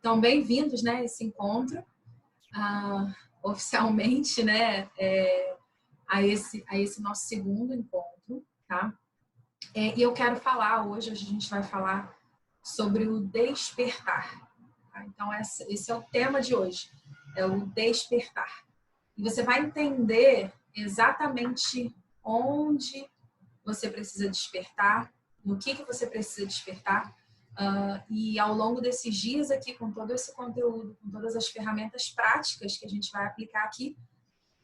Então, bem-vindos, né, a esse encontro, oficialmente, né, a esse nosso segundo encontro, tá? E eu quero falar hoje a gente vai falar sobre o despertar. Tá? Então, esse é o tema de hoje, é o despertar. E você vai entender exatamente onde você precisa despertar, no que você precisa despertar. E ao longo desses dias aqui, com todo esse conteúdo, com todas as ferramentas práticas que a gente vai aplicar aqui,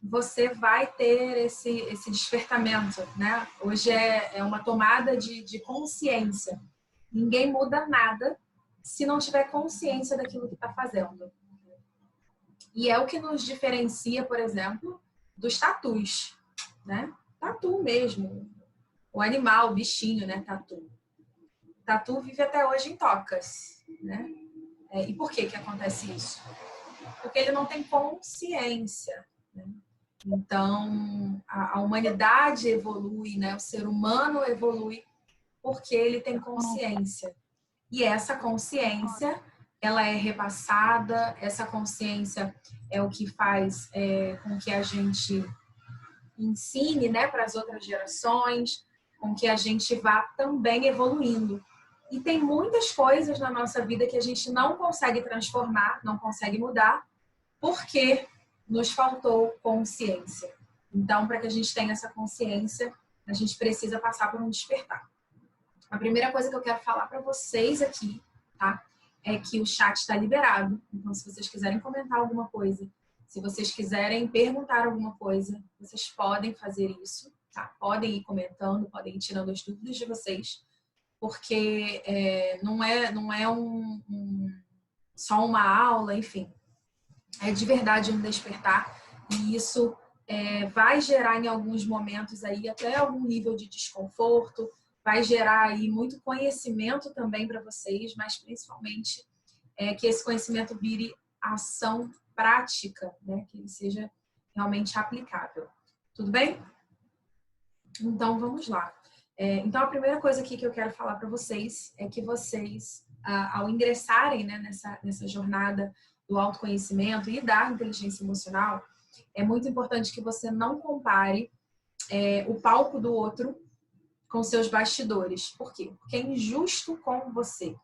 você vai ter esse despertamento, né? Hoje é uma tomada de consciência. Ninguém muda nada se não tiver consciência daquilo que está fazendo. E é o que nos diferencia, por exemplo, dos tatus, né? Tatu mesmo. O animal, o bichinho, né? Tatu. Tatu vive até hoje em tocas, né? E por que acontece isso? Porque ele não tem consciência, né? Então, a humanidade evolui, né? O ser humano evolui porque ele tem consciência. E essa consciência, ela é repassada, essa consciência é o que faz com que a gente ensine, né, para as outras gerações, com que a gente vá também evoluindo. E tem muitas coisas na nossa vida que a gente não consegue transformar, não consegue mudar, porque nos faltou consciência. Então, para que a gente tenha essa consciência, a gente precisa passar por um despertar. A primeira coisa que eu quero falar para vocês aqui, tá? É que o chat está liberado. Então, se vocês quiserem comentar alguma coisa, se vocês quiserem perguntar alguma coisa, vocês podem fazer isso, tá? Podem ir comentando, podem ir tirando as dúvidas de vocês, porque não é só uma aula, enfim. É de verdade um despertar, e isso vai gerar em alguns momentos aí até algum nível de desconforto, vai gerar aí muito conhecimento também para vocês, mas principalmente que esse conhecimento vire ação prática, né? Que ele seja realmente aplicável. Tudo bem? Então, vamos lá. Então, a primeira coisa aqui que eu quero falar para vocês é que vocês, ao ingressarem, né, nessa jornada do autoconhecimento e da inteligência emocional, é muito importante que você não compare o palco do outro com seus bastidores. Por quê? Porque é injusto com você.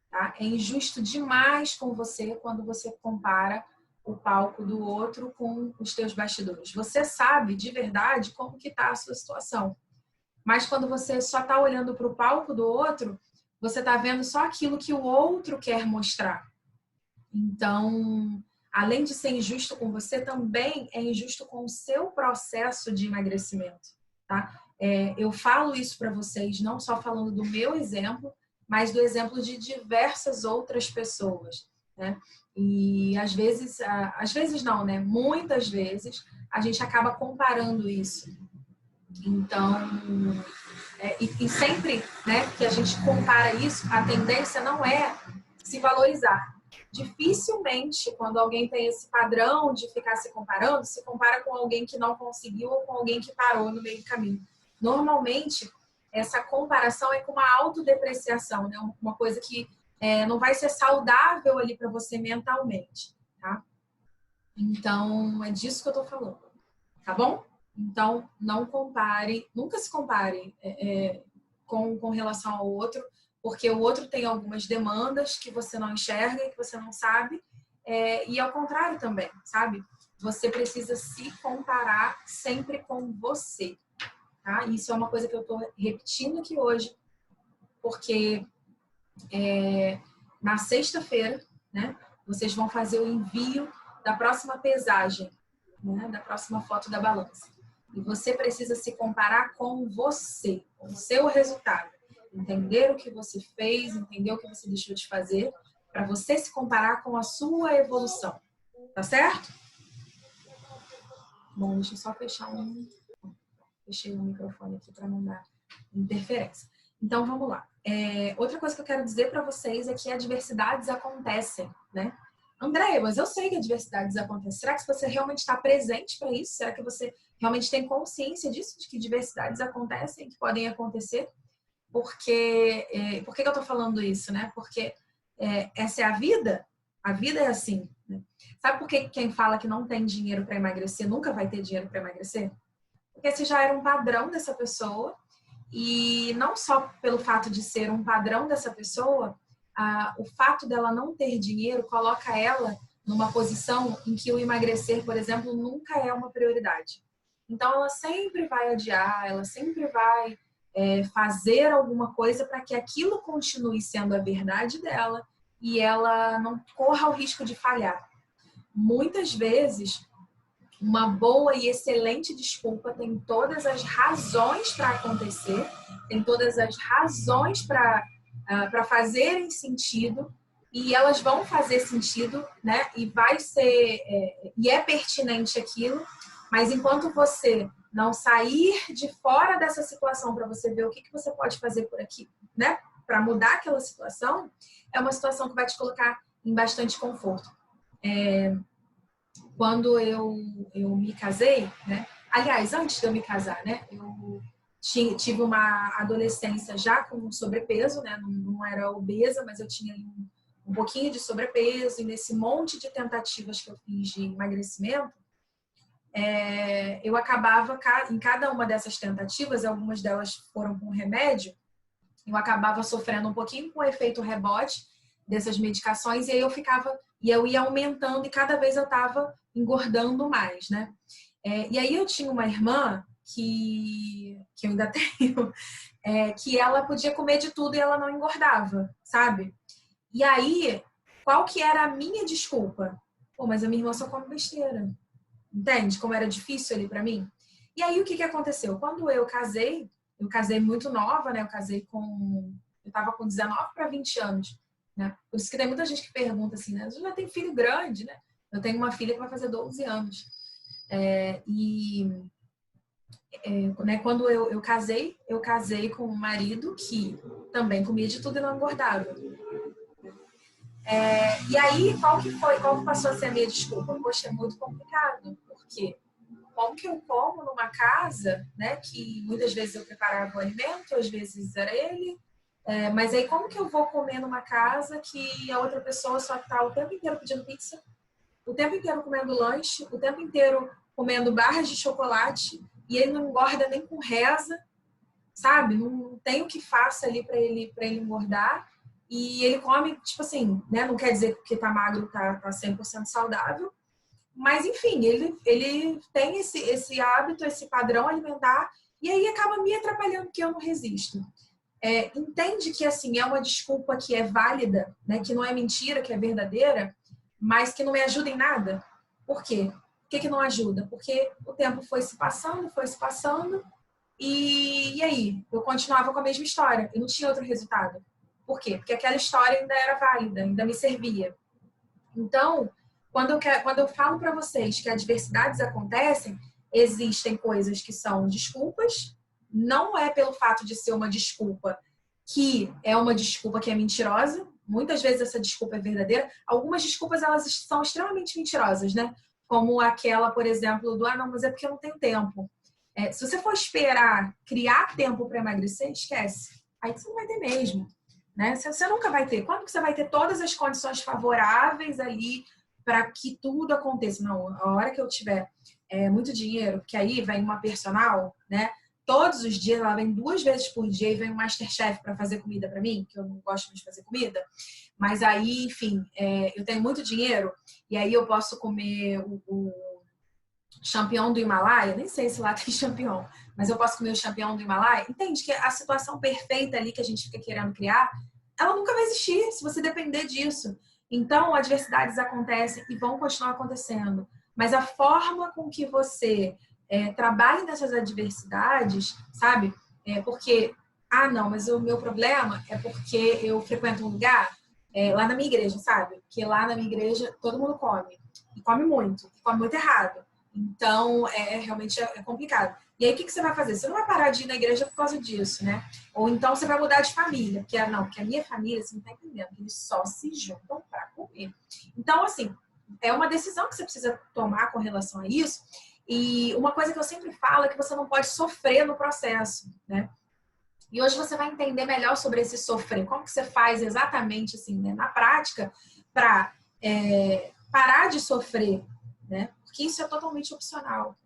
Tá? É injusto demais com você quando você compara o palco do outro com os teus bastidores. Você sabe de verdade como que está a sua situação. Mas quando você só está olhando para o palco do outro, você está vendo só aquilo que o outro quer mostrar. Então, além de ser injusto com você, também é injusto com o seu processo de emagrecimento. Tá? Eu falo isso para vocês, não só falando do meu exemplo, mas do exemplo de diversas outras pessoas. Né? E às vezes não, né? Muitas vezes a gente acaba comparando isso. Então, e sempre, né, que a gente compara isso, a tendência não é se valorizar. Dificilmente, quando alguém tem esse padrão de ficar se comparando, se compara com alguém que não conseguiu ou com alguém que parou no meio do caminho. Normalmente, essa comparação é com uma autodepreciação, né? Uma coisa que não vai ser saudável ali para você mentalmente, tá? Então, é disso que eu tô falando, tá bom? Então, não compare, nunca se compare com relação ao outro, porque o outro tem algumas demandas que você não enxerga, que você não sabe, e ao contrário também, sabe? Você precisa se comparar sempre com você, tá? Isso é uma coisa que eu tô repetindo aqui hoje, porque na sexta-feira, né, vocês vão fazer o envio da próxima pesagem, né, da próxima foto da balança. E você precisa se comparar com você, com o seu resultado. Entender o que você fez, entender o que você deixou de fazer, para você se comparar com a sua evolução. Tá certo? Bom, deixa eu só fechar Fechei o microfone aqui para não dar interferência. Então, vamos lá. Outra coisa que eu quero dizer para vocês é que adversidades acontecem, né? Andréia, mas eu sei que adversidades acontecem. Será que você realmente está presente para isso? Será que você realmente tem consciência disso, de que diversidades acontecem, que podem acontecer? Porque, por que eu estou falando isso, né? Porque essa é a vida, A vida é assim, né? Sabe por que quem fala que não tem dinheiro para emagrecer nunca vai ter dinheiro para emagrecer? Porque esse já era um padrão dessa pessoa, e não só pelo fato de ser um padrão dessa pessoa, o fato dela não ter dinheiro coloca ela numa posição em que o emagrecer, por exemplo, nunca é uma prioridade. Então, ela sempre vai adiar, ela sempre vai fazer alguma coisa para que aquilo continue sendo a verdade dela e ela não corra o risco de falhar. Muitas vezes, uma boa e excelente desculpa tem todas as razões para acontecer, tem todas as razões para fazerem sentido, e elas vão fazer sentido, né? E vai ser e é pertinente aquilo, mas enquanto você não sair de fora dessa situação para você ver o que você pode fazer por aqui, né? Para mudar aquela situação, é uma situação que vai te colocar em bastante conforto. Quando eu me casei, né? Aliás, antes de eu me casar, né? Eu tive uma adolescência já com sobrepeso, né? Não era obesa, mas eu tinha um pouquinho de sobrepeso, e nesse monte de tentativas que eu fiz de emagrecimento, eu acabava, em cada uma dessas tentativas, algumas delas foram com remédio, eu acabava sofrendo um pouquinho com o efeito rebote dessas medicações, e aí eu ia aumentando, e cada vez eu estava engordando mais, né? E aí eu tinha uma irmã que eu ainda tenho, que ela podia comer de tudo e ela não engordava, sabe? E aí, qual que era a minha desculpa? Pô, mas a minha irmã só come besteira. Entende como era difícil ali para mim? E aí, o que aconteceu? Quando eu casei muito nova, né? Eu tava com 19 para 20 anos, né? Por isso que tem muita gente que pergunta assim, né? Você já tem filho grande, né? Eu tenho uma filha que vai fazer 12 anos. Né, quando eu casei com um marido que também comia de tudo e não engordava. E aí, qual que passou a ser a minha desculpa? Poxa, é muito complicado, porque como que eu como numa casa, né, que muitas vezes eu preparava o alimento, às vezes era ele, mas aí como que eu vou comer numa casa que a outra pessoa só está o tempo inteiro pedindo pizza, o tempo inteiro comendo lanche, o tempo inteiro comendo barras de chocolate, e ele não engorda nem com reza, sabe? Não tem o que faça ali para ele engordar. E ele come, tipo assim, né? Não quer dizer que tá magro, tá 100% saudável. Mas, enfim, ele tem esse hábito, esse padrão alimentar, e aí acaba me atrapalhando, que eu não resisto. Entende que, assim, é uma desculpa que é válida, né? Que não é mentira, que é verdadeira, mas que não me ajuda em nada. Por quê? Por que não ajuda? Porque o tempo foi se passando, e aí? Eu continuava com a mesma história, eu não tinha outro resultado. Por quê? Porque aquela história ainda era válida, ainda me servia. Então, quando eu falo para vocês que adversidades acontecem, existem coisas que são desculpas, não é pelo fato de ser uma desculpa que é uma desculpa que é mentirosa, muitas vezes essa desculpa é verdadeira, algumas desculpas elas são extremamente mentirosas, né? Como aquela, por exemplo, do não, mas é porque eu não tenho tempo. Se você for esperar criar tempo para emagrecer, esquece. Aí você não vai ter mesmo. Né? Você nunca vai ter. Quando que você vai ter todas as condições favoráveis ali para que tudo aconteça? Não, a hora que eu tiver muito dinheiro, porque aí vem uma personal, né? Todos os dias, ela vem 2 vezes por dia e vem um Masterchef para fazer comida para mim, que eu não gosto muito de fazer comida. Mas aí, enfim, eu tenho muito dinheiro e aí eu posso comer o champignon do Himalaia, nem sei se lá tem champignon, mas eu posso comer o champignon do Himalaia. Entende que a situação perfeita ali que a gente fica querendo criar, ela nunca vai existir se você depender disso. Então, adversidades acontecem e vão continuar acontecendo. Mas a forma com que você trabalha nessas adversidades, sabe? Porque, não, mas o meu problema é porque eu frequento um lugar lá na minha igreja, sabe? Que lá na minha igreja todo mundo come. E come muito errado. Então, realmente é complicado. E aí, o que você vai fazer? Você não vai parar de ir na igreja por causa disso, né? Ou então você vai mudar de família. Porque a minha família, você não está entendendo, eles só se juntam para comer. Então, assim, é uma decisão que você precisa tomar com relação a isso. E uma coisa que eu sempre falo é que você não pode sofrer no processo, né? E hoje você vai entender melhor sobre esse sofrer. Como que você faz exatamente, assim, né, na prática, para parar de sofrer, né? Porque isso é totalmente opcional.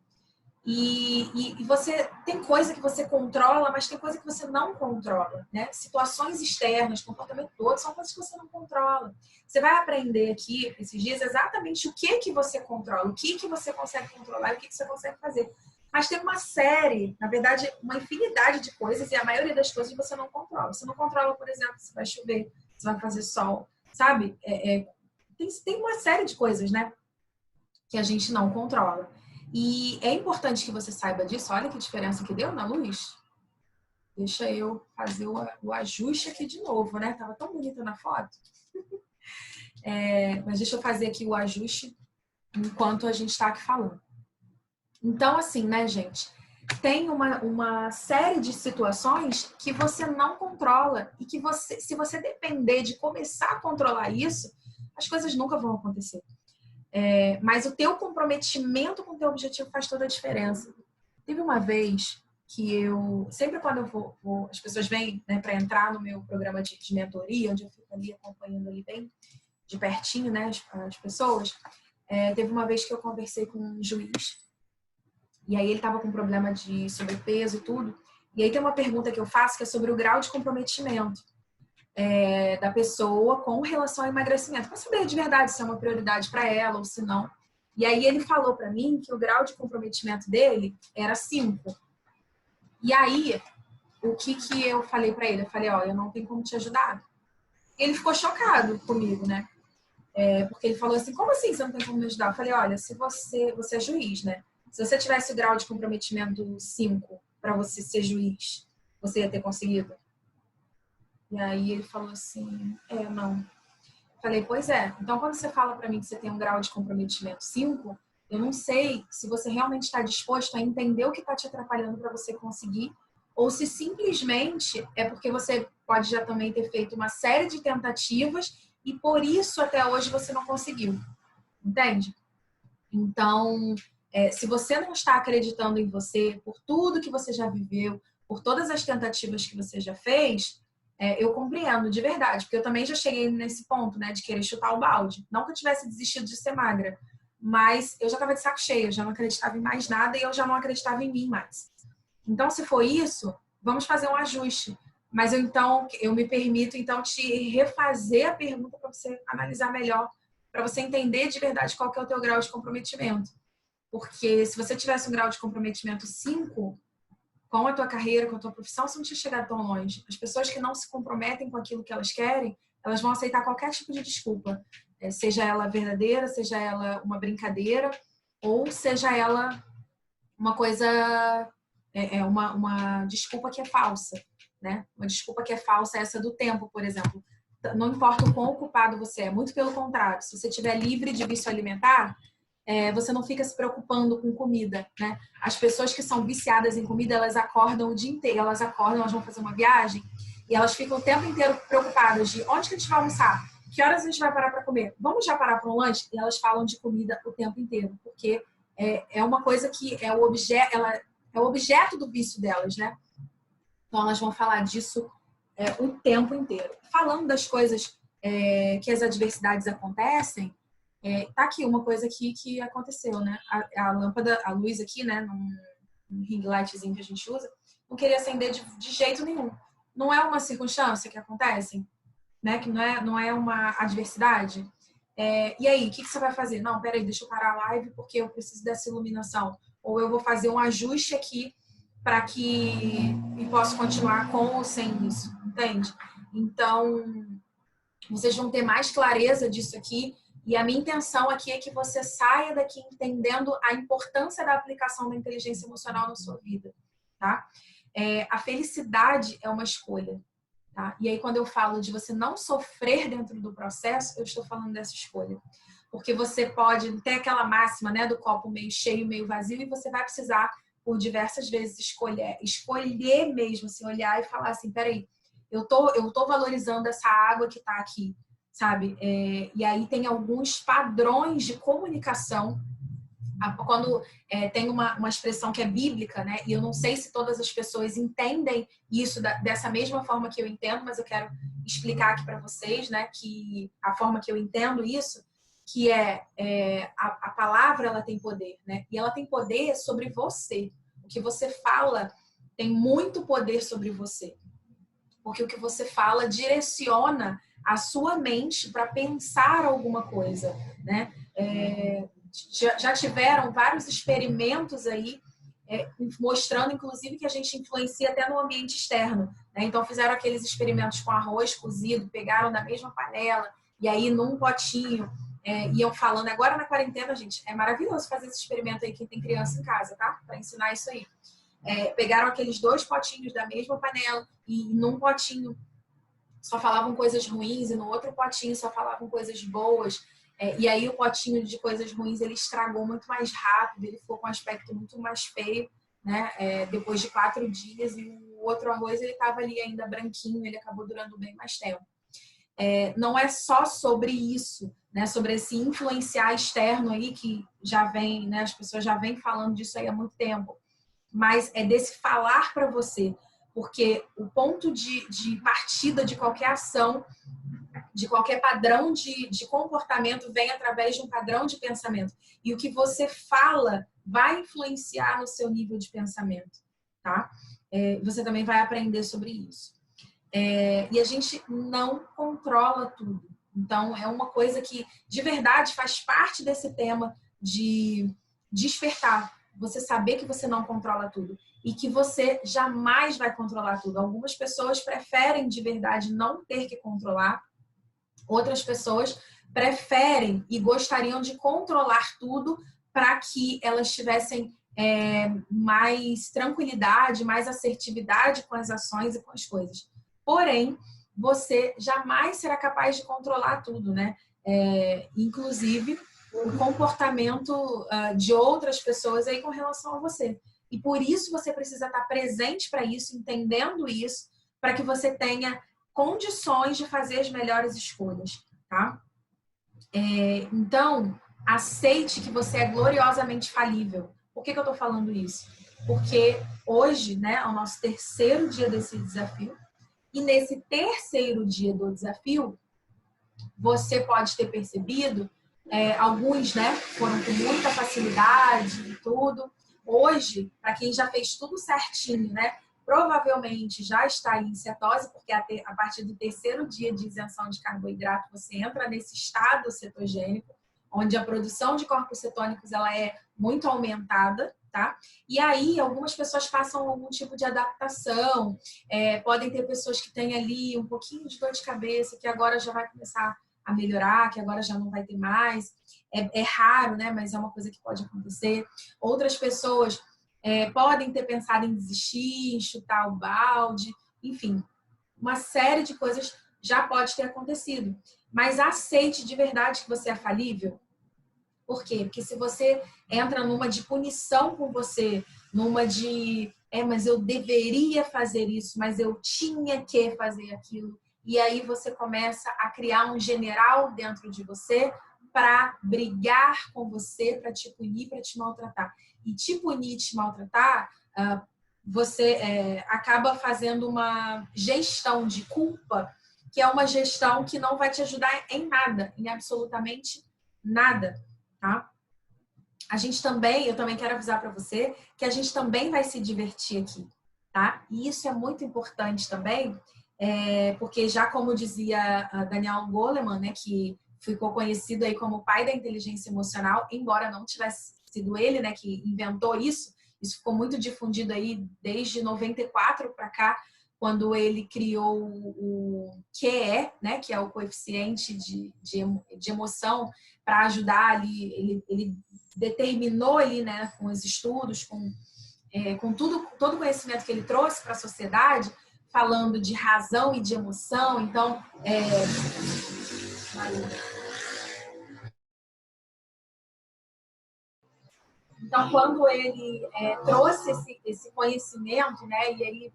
E você tem coisa que você controla, mas tem coisa que você não controla, né? Situações externas, comportamento todo, são coisas que você não controla. Você vai aprender aqui, esses dias, exatamente o que você controla, o que você consegue controlar e o que você consegue fazer. Mas tem uma série, na verdade, uma infinidade de coisas e a maioria das coisas você não controla. Você não controla, por exemplo, se vai chover, se vai fazer sol, sabe? Tem uma série de coisas, né? Que a gente não controla. E é importante que você saiba disso. Olha que diferença que deu na luz. Deixa eu fazer o ajuste aqui de novo, né? Tava tão bonita na foto. Mas deixa eu fazer aqui o ajuste enquanto a gente está aqui falando. Então, assim, né, gente? Tem uma série de situações que você não controla e que se você depender de começar a controlar isso, as coisas nunca vão acontecer. Mas o teu comprometimento com o teu objetivo faz toda a diferença. Teve uma vez que sempre quando eu vou as pessoas vêm, né, para entrar no meu programa de mentoria, onde eu fico ali acompanhando ali bem de pertinho, né, as pessoas, teve uma vez que eu conversei com um juiz, e aí ele estava com problema de sobrepeso e tudo, e aí tem uma pergunta que eu faço que é sobre o grau de comprometimento da pessoa com relação ao emagrecimento, para saber de verdade se é uma prioridade para ela ou se não. E aí ele falou para mim que o grau de comprometimento dele era 5. E aí, o que eu falei para ele? Eu falei, ó, eu não tenho como te ajudar. E ele ficou chocado comigo, né? Porque ele falou assim, como assim você não tem como me ajudar? Eu falei, olha, se você é juiz, né? Se você tivesse o grau de comprometimento 5 para você ser juiz, você ia ter conseguido? E aí ele falou assim, não. Falei, pois é. Então, quando você fala para mim que você tem um grau de comprometimento 5, eu não sei se você realmente está disposto a entender o que está te atrapalhando para você conseguir, ou se simplesmente é porque você pode já também ter feito uma série de tentativas e por isso até hoje você não conseguiu. Entende? Então, se você não está acreditando em você, por tudo que você já viveu, por todas as tentativas que você já fez, eu compreendo de verdade, porque eu também já cheguei nesse ponto, né, de querer chutar o balde. Não que eu tivesse desistido de ser magra, mas eu já estava de saco cheio, eu já não acreditava em mais nada e eu já não acreditava em mim mais. Então, se for isso, vamos fazer um ajuste. Mas eu me permito, então, te refazer a pergunta para você analisar melhor, para você entender de verdade qual que é o teu grau de comprometimento. Porque se você tivesse um grau de comprometimento 5, com a tua carreira, com a tua profissão, você não tinha chegado tão longe. As pessoas que não se comprometem com aquilo que elas querem, elas vão aceitar qualquer tipo de desculpa. Seja ela verdadeira, seja ela uma brincadeira, ou seja ela uma coisa, uma desculpa que é falsa, né? Uma desculpa que é falsa, essa do tempo, por exemplo. Não importa o quão ocupado você é, muito pelo contrário. Se você estiver livre de vício alimentar, você não fica se preocupando com comida, né? As pessoas que são viciadas em comida, elas acordam o dia inteiro, elas vão fazer uma viagem e elas ficam o tempo inteiro preocupadas de onde que a gente vai almoçar, que horas a gente vai parar para comer, vamos já parar para um lanche? E elas falam de comida o tempo inteiro, porque é uma coisa que é o objeto do vício delas, né? Então elas vão falar disso o tempo inteiro. Falando das coisas que as adversidades acontecem, tá aqui uma coisa que aconteceu, né? A lâmpada, a luz aqui, né? Num ring lightzinho que a gente usa, não queria acender de jeito nenhum. Não é uma circunstância que acontece, né? Que não é uma adversidade. E aí, o que você vai fazer? Não, peraí, deixa eu parar a live porque eu preciso dessa iluminação. Ou eu vou fazer um ajuste aqui para que eu possa continuar com ou sem isso, entende? Então, vocês vão ter mais clareza disso aqui. E a minha intenção aqui é que você saia daqui entendendo a importância da aplicação da inteligência emocional na sua vida, tá? A felicidade é uma escolha, tá? E aí, quando eu falo de você não sofrer dentro do processo, eu estou falando dessa escolha. Porque você pode ter aquela máxima, né, do copo meio cheio, meio vazio, e você vai precisar, por diversas vezes, escolher mesmo, assim, olhar e falar assim, peraí, eu tô valorizando essa água que tá aqui, sabe? E aí tem alguns padrões de comunicação. Quando tem uma expressão que é bíblica, né? E eu não sei se todas as pessoas entendem isso dessa mesma forma que eu entendo, mas eu quero explicar aqui para vocês, né? Que a forma que eu entendo isso que a palavra ela tem poder, né? E ela tem poder sobre você. O que você fala tem muito poder sobre você. Porque o que você fala direciona a sua mente para pensar alguma coisa, né? Já tiveram vários experimentos aí mostrando, inclusive, que a gente influencia até no ambiente externo, né? Então, fizeram aqueles experimentos com arroz cozido, pegaram da mesma panela e aí num potinho iam falando. Agora na quarentena, gente, é maravilhoso fazer esse experimento aí quem tem criança em casa, tá? Para ensinar isso aí. Pegaram aqueles 2 potinhos da mesma panela e num potinho só falavam coisas ruins e no outro potinho só falavam coisas boas. E aí o potinho de coisas ruins ele estragou muito mais rápido, ele ficou com um aspecto muito mais feio, né? Depois de 4 dias, e o outro arroz ele estava ali ainda branquinho, ele acabou durando bem mais tempo. Não é só sobre isso, né? Sobre esse influenciar externo aí que já vem, né? As pessoas já vêm falando disso aí há muito tempo, mas é desse falar para você, porque o ponto de partida de qualquer ação, de qualquer padrão de comportamento vem através de um padrão de pensamento. E o que você fala vai influenciar no seu nível de pensamento, tá? Você também vai aprender sobre isso. E a gente não controla tudo. Então, é uma coisa que, de verdade, faz parte desse tema de despertar. Você saber que você não controla tudo e que você jamais vai controlar tudo. Algumas pessoas preferem, de verdade, não ter que controlar. Outras pessoas preferem e gostariam de controlar tudo para que elas tivessem mais tranquilidade, mais assertividade com as ações e com as coisas. Porém, você jamais será capaz de controlar tudo, né? Inclusive o comportamento de outras pessoas aí com relação a você. E por isso você precisa estar presente para isso, entendendo isso, para que você tenha condições de fazer as melhores escolhas, tá? Então, aceite que você é gloriosamente falível. Por que eu estou falando isso? Porque hoje, né, é o nosso 3º dia desse desafio. E nesse 3º dia do desafio, você pode ter percebido, alguns, né, foram com muita facilidade e tudo. Hoje, para quem já fez tudo certinho, né, provavelmente já está em cetose, porque a partir do 3º dia de isenção de carboidrato, você entra nesse estado cetogênico, onde a produção de corpos cetônicos ela é muito aumentada, tá? E aí, algumas pessoas passam algum tipo de adaptação, podem ter pessoas que têm ali um pouquinho de dor de cabeça, que agora já vai começar a melhorar, que agora já não vai ter mais. É raro, né? Mas é uma coisa que pode acontecer. Outras pessoas podem ter pensado em desistir, em chutar o balde, enfim, uma série de coisas já pode ter acontecido. Mas aceite de verdade que você é falível. Por quê? Porque se você entra numa de punição com você, numa de mas eu deveria fazer isso, mas eu tinha que fazer aquilo, e aí você começa a criar um general dentro de você para brigar com você, para te punir, para te maltratar. E te punir, te maltratar, você acaba fazendo uma gestão de culpa, que é uma gestão que não vai te ajudar em nada, em absolutamente nada, tá? Eu também quero avisar para você que a gente também vai se divertir aqui, tá? E isso é muito importante também, porque já como dizia Daniel Goleman, né, que ficou conhecido aí como o pai da inteligência emocional, embora não tivesse sido ele, né, que inventou isso ficou muito difundido aí desde 94 para cá, quando ele criou o QE, né, que é o coeficiente de emoção, para ajudar ali, ele determinou ali, né, com os estudos, com todo o conhecimento que ele trouxe para a sociedade, falando de razão e de emoção. Então, quando ele trouxe esse conhecimento, né, e ele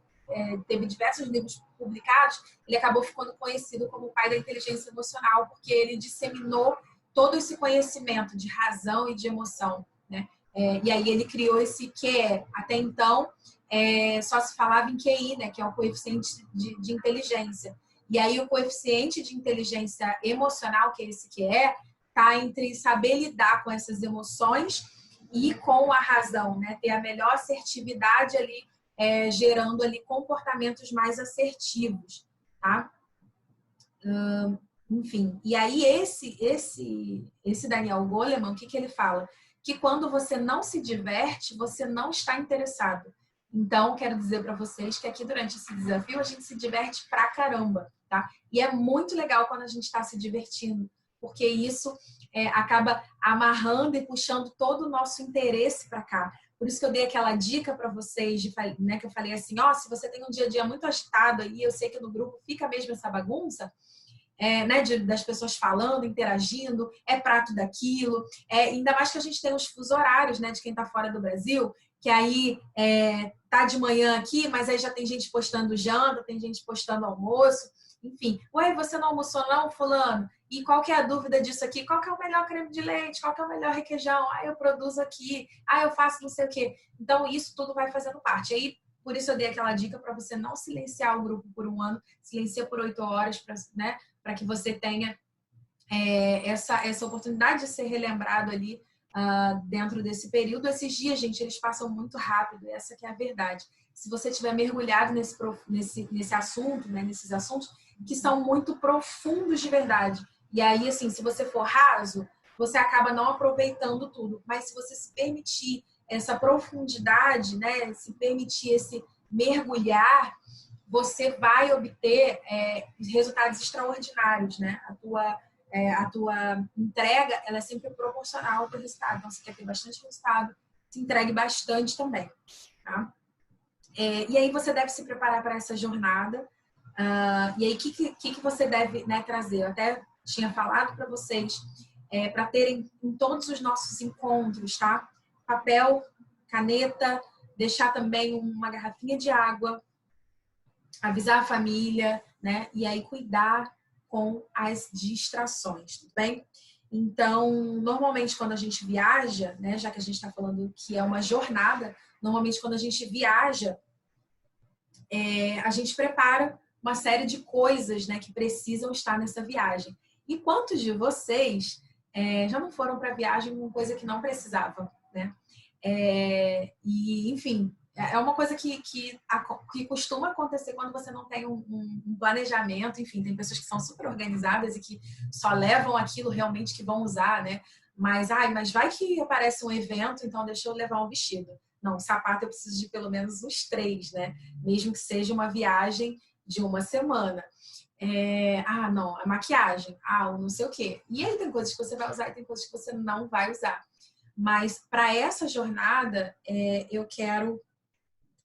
teve diversos livros publicados, ele acabou ficando conhecido como o pai da inteligência emocional, porque ele disseminou todo esse conhecimento de razão e de emoção, né? E aí ele criou esse QE. Até então, só se falava em QI, né, que é o coeficiente de inteligência. E aí o coeficiente de inteligência emocional, que é esse QE, tá entre saber lidar com essas emoções e com a razão, né? Ter a melhor assertividade ali, gerando ali comportamentos mais assertivos, tá? Enfim, e aí esse Daniel Goleman, o que ele fala? Que quando você não se diverte, você não está interessado. Então, quero dizer para vocês que aqui durante esse desafio a gente se diverte pra caramba, tá? E é muito legal quando a gente está se divertindo, porque isso acaba amarrando e puxando todo o nosso interesse para cá. Por isso que eu dei aquela dica para vocês, né, que eu falei assim, se você tem um dia a dia muito agitado aí, eu sei que no grupo fica mesmo essa bagunça, né, das pessoas falando, interagindo, prato daquilo. Ainda mais que a gente tem os fusos horários, né, de quem está fora do Brasil, que aí tá de manhã aqui, mas aí já tem gente postando janta, tem gente postando almoço. Enfim, ué, você não almoçou não, fulano? E qual que é a dúvida disso aqui? Qual que é o melhor creme de leite? Qual que é o melhor requeijão? Eu produzo aqui. Eu faço não sei o quê. Então, isso tudo vai fazendo parte. Aí, por isso eu dei aquela dica para você não silenciar o grupo por 1 ano, silencia por 8 horas, né? Para que você tenha essa oportunidade de ser relembrado ali dentro desse período. Esses dias, gente, eles passam muito rápido, essa que é a verdade. Se você tiver mergulhado nesse assunto, né, nesses assuntos que são muito profundos de verdade. E aí, assim, se você for raso, você acaba não aproveitando tudo. Mas se você se permitir essa profundidade, né, se permitir esse mergulhar, você vai obter resultados extraordinários, né? A tua entrega, ela é sempre proporcional ao teu resultado. Então, se quer ter bastante resultado, se entregue bastante também, tá? E aí você deve se preparar para essa jornada. E aí, o que você deve, né, trazer? Eu até tinha falado para vocês, para terem em todos os nossos encontros, tá? Papel, caneta, deixar também uma garrafinha de água, avisar a família, né? E aí cuidar com as distrações, tudo bem? Então, normalmente quando a gente viaja, né, já que a gente está falando que é uma jornada, normalmente quando a gente viaja, a gente prepara uma série de coisas, né, que precisam estar nessa viagem. E quantos de vocês já não foram para a viagem com coisa que não precisava, né? E, enfim, é uma coisa que costuma acontecer quando você não tem um planejamento. Enfim, tem pessoas que são super organizadas e que só levam aquilo realmente que vão usar, né? Mas vai que aparece um evento, então deixa eu levar um vestido. Não, sapato eu preciso de pelo menos uns 3, né? Mesmo que seja uma viagem de 1 semana. Não, a maquiagem, o não sei o quê. E aí tem coisas que você vai usar e tem coisas que você não vai usar. Mas para essa jornada, eu quero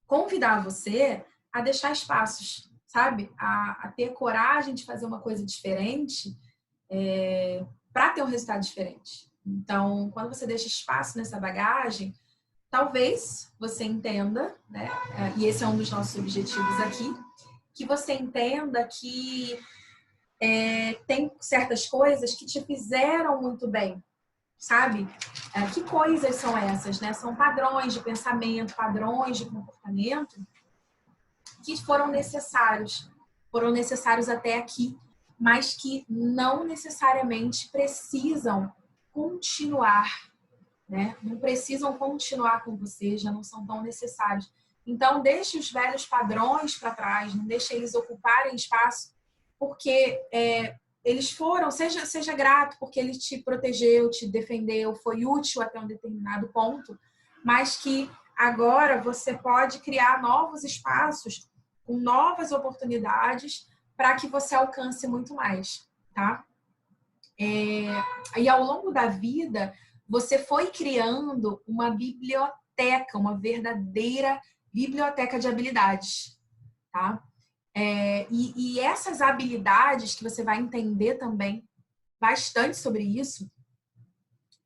convidar você a deixar espaços, sabe? A ter coragem de fazer uma coisa diferente para ter um resultado diferente. Então, quando você deixa espaço nessa bagagem, talvez você entenda, né? E esse é um dos nossos objetivos aqui, que você entenda que tem certas coisas que te fizeram muito bem, sabe? Que coisas são essas, né? São padrões de pensamento, padrões de comportamento que foram necessários até aqui, mas que não necessariamente precisam continuar, né? Não precisam continuar com você, já não são tão necessários. Então, deixe os velhos padrões para trás, não deixe eles ocuparem espaço, porque eles foram, seja grato porque ele te protegeu, te defendeu, foi útil até um determinado ponto, mas que agora você pode criar novos espaços com novas oportunidades para que você alcance muito mais, tá? E ao longo da vida, você foi criando uma biblioteca, uma verdadeira biblioteca de habilidades, tá? E essas habilidades que você vai entender também bastante sobre isso,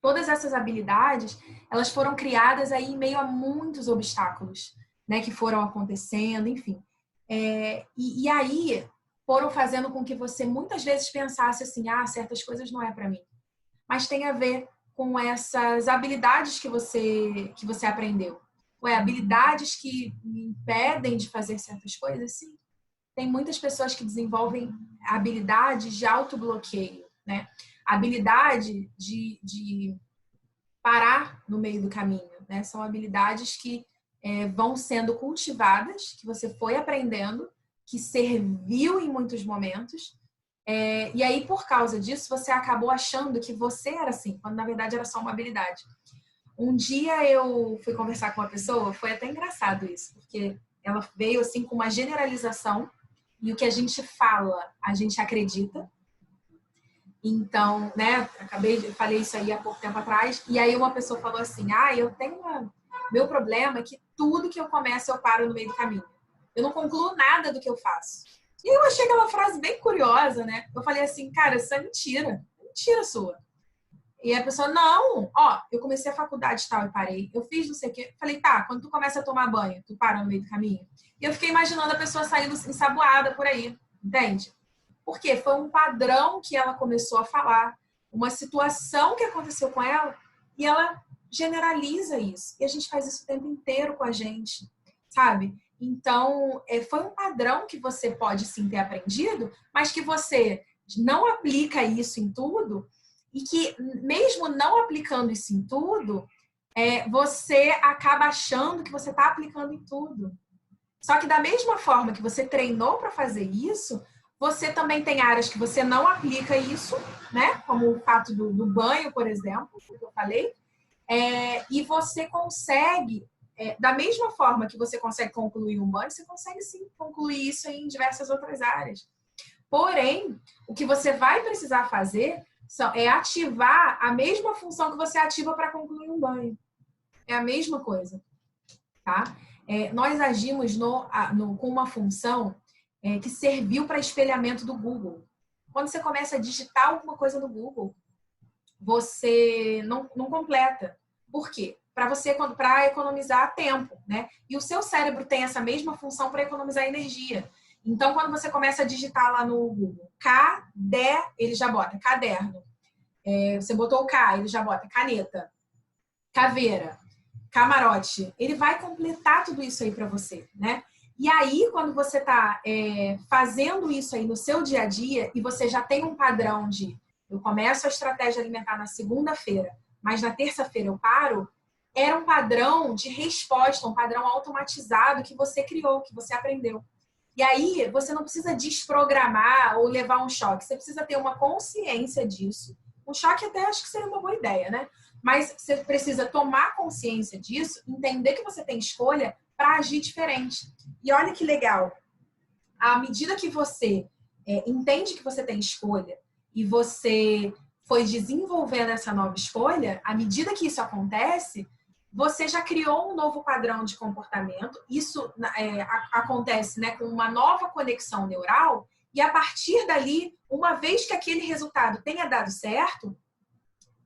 todas essas habilidades, elas foram criadas aí em meio a muitos obstáculos, né, que foram acontecendo, enfim. E aí foram fazendo com que você muitas vezes pensasse assim, certas coisas não é para mim. Mas tem a ver com essas habilidades que você aprendeu. Habilidades que me impedem de fazer certas coisas, sim. Tem muitas pessoas que desenvolvem habilidades de autobloqueio, né? a habilidade de parar no meio do caminho, né? São habilidades que vão sendo cultivadas, que você foi aprendendo, que serviu em muitos momentos. E aí, por causa disso, você acabou achando que você era assim, quando na verdade era só uma habilidade. Um dia eu fui conversar com uma pessoa, foi até engraçado isso, porque ela veio assim com uma generalização e o que a gente fala, a gente acredita. Então, né, falei isso aí há pouco tempo atrás, e aí uma pessoa falou assim: eu tenho meu problema é que tudo que eu começo eu paro no meio do caminho. Eu não concluo nada do que eu faço. E eu achei aquela frase bem curiosa, né? Eu falei assim, cara, isso é mentira. É mentira sua. E a pessoa, não, eu comecei a faculdade e tal e parei. Eu fiz não sei o quê. Falei, tá, quando tu começa a tomar banho, tu para no meio do caminho? E eu fiquei imaginando a pessoa saindo ensaboada por aí, entende? Porque foi um padrão que ela começou a falar, uma situação que aconteceu com ela, e ela generaliza isso. E a gente faz isso o tempo inteiro com a gente, sabe? Então, foi um padrão que você pode sim ter aprendido, mas que você não aplica isso em tudo, e que mesmo não aplicando isso em tudo, você acaba achando que você está aplicando em tudo. Só que da mesma forma que você treinou para fazer isso, você também tem áreas que você não aplica isso, né? Como o fato do banho, por exemplo, que eu falei. E você consegue, da mesma forma que você consegue concluir um banho, você consegue sim concluir isso em diversas outras áreas. Porém, o que você vai precisar fazer é ativar a mesma função que você ativa para concluir um banho. É a mesma coisa, tá? Nós agimos com uma função que serviu para espelhamento do Google. Quando você começa a digitar alguma coisa no Google, você não completa. Por quê? Para economizar tempo, né? E o seu cérebro tem essa mesma função para economizar energia. Então, quando você começa a digitar lá no Google, ele já bota caderno. Você botou o K, ele já bota caneta, caveira, camarote. Ele vai completar tudo isso aí para você, né? E aí, quando você está fazendo isso aí no seu dia a dia e você já tem um padrão de eu começo a estratégia alimentar na segunda-feira, mas na terça-feira eu paro, era um padrão de resposta, um padrão automatizado que você criou, que você aprendeu. E aí, você não precisa desprogramar ou levar um choque. Você precisa ter uma consciência disso. Um choque até acho que seria uma boa ideia, né? Mas você precisa tomar consciência disso, entender que você tem escolha para agir diferente. E olha que legal. À medida que você entende que você tem escolha e você foi desenvolvendo essa nova escolha, à medida que isso acontece, você já criou um novo padrão de comportamento. Isso acontece, né, com uma nova conexão neural. E a partir dali, uma vez que aquele resultado tenha dado certo,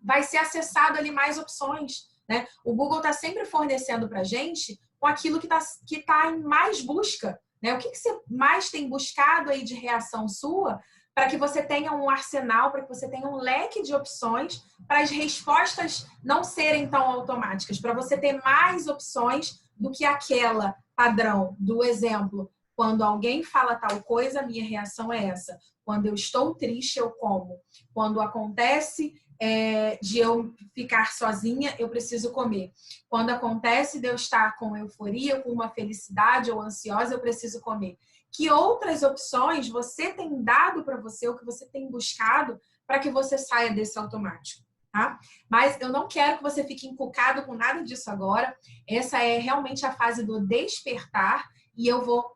vai ser acessado ali mais opções, né? O Google está sempre fornecendo para a gente com aquilo que tá em mais busca, né? O que você mais tem buscado aí de reação sua para que você tenha um arsenal, para que você tenha um leque de opções para as respostas não serem tão automáticas, para você ter mais opções do que aquela padrão do exemplo. Quando alguém fala tal coisa, a minha reação é essa. Quando eu estou triste, eu como. Quando acontece de eu ficar sozinha, eu preciso comer. Quando acontece de eu estar com euforia, com uma felicidade ou ansiosa, eu preciso comer. Que outras opções você tem dado para você, ou que você tem buscado para que você saia desse automático, tá? Mas eu não quero que você fique encucado com nada disso agora. Essa é realmente a fase do despertar e eu vou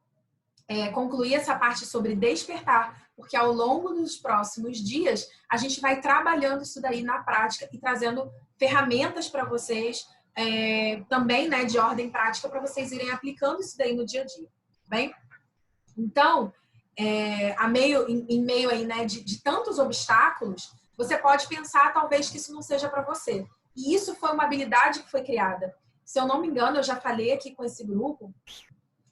concluir essa parte sobre despertar, porque ao longo dos próximos dias a gente vai trabalhando isso daí na prática e trazendo ferramentas para vocês também, né, de ordem prática para vocês irem aplicando isso daí no dia a dia, bem? Então, em meio aí, né, de tantos obstáculos, você pode pensar talvez que isso não seja para você. E isso foi uma habilidade que foi criada. Se eu não me engano, eu já falei aqui com esse grupo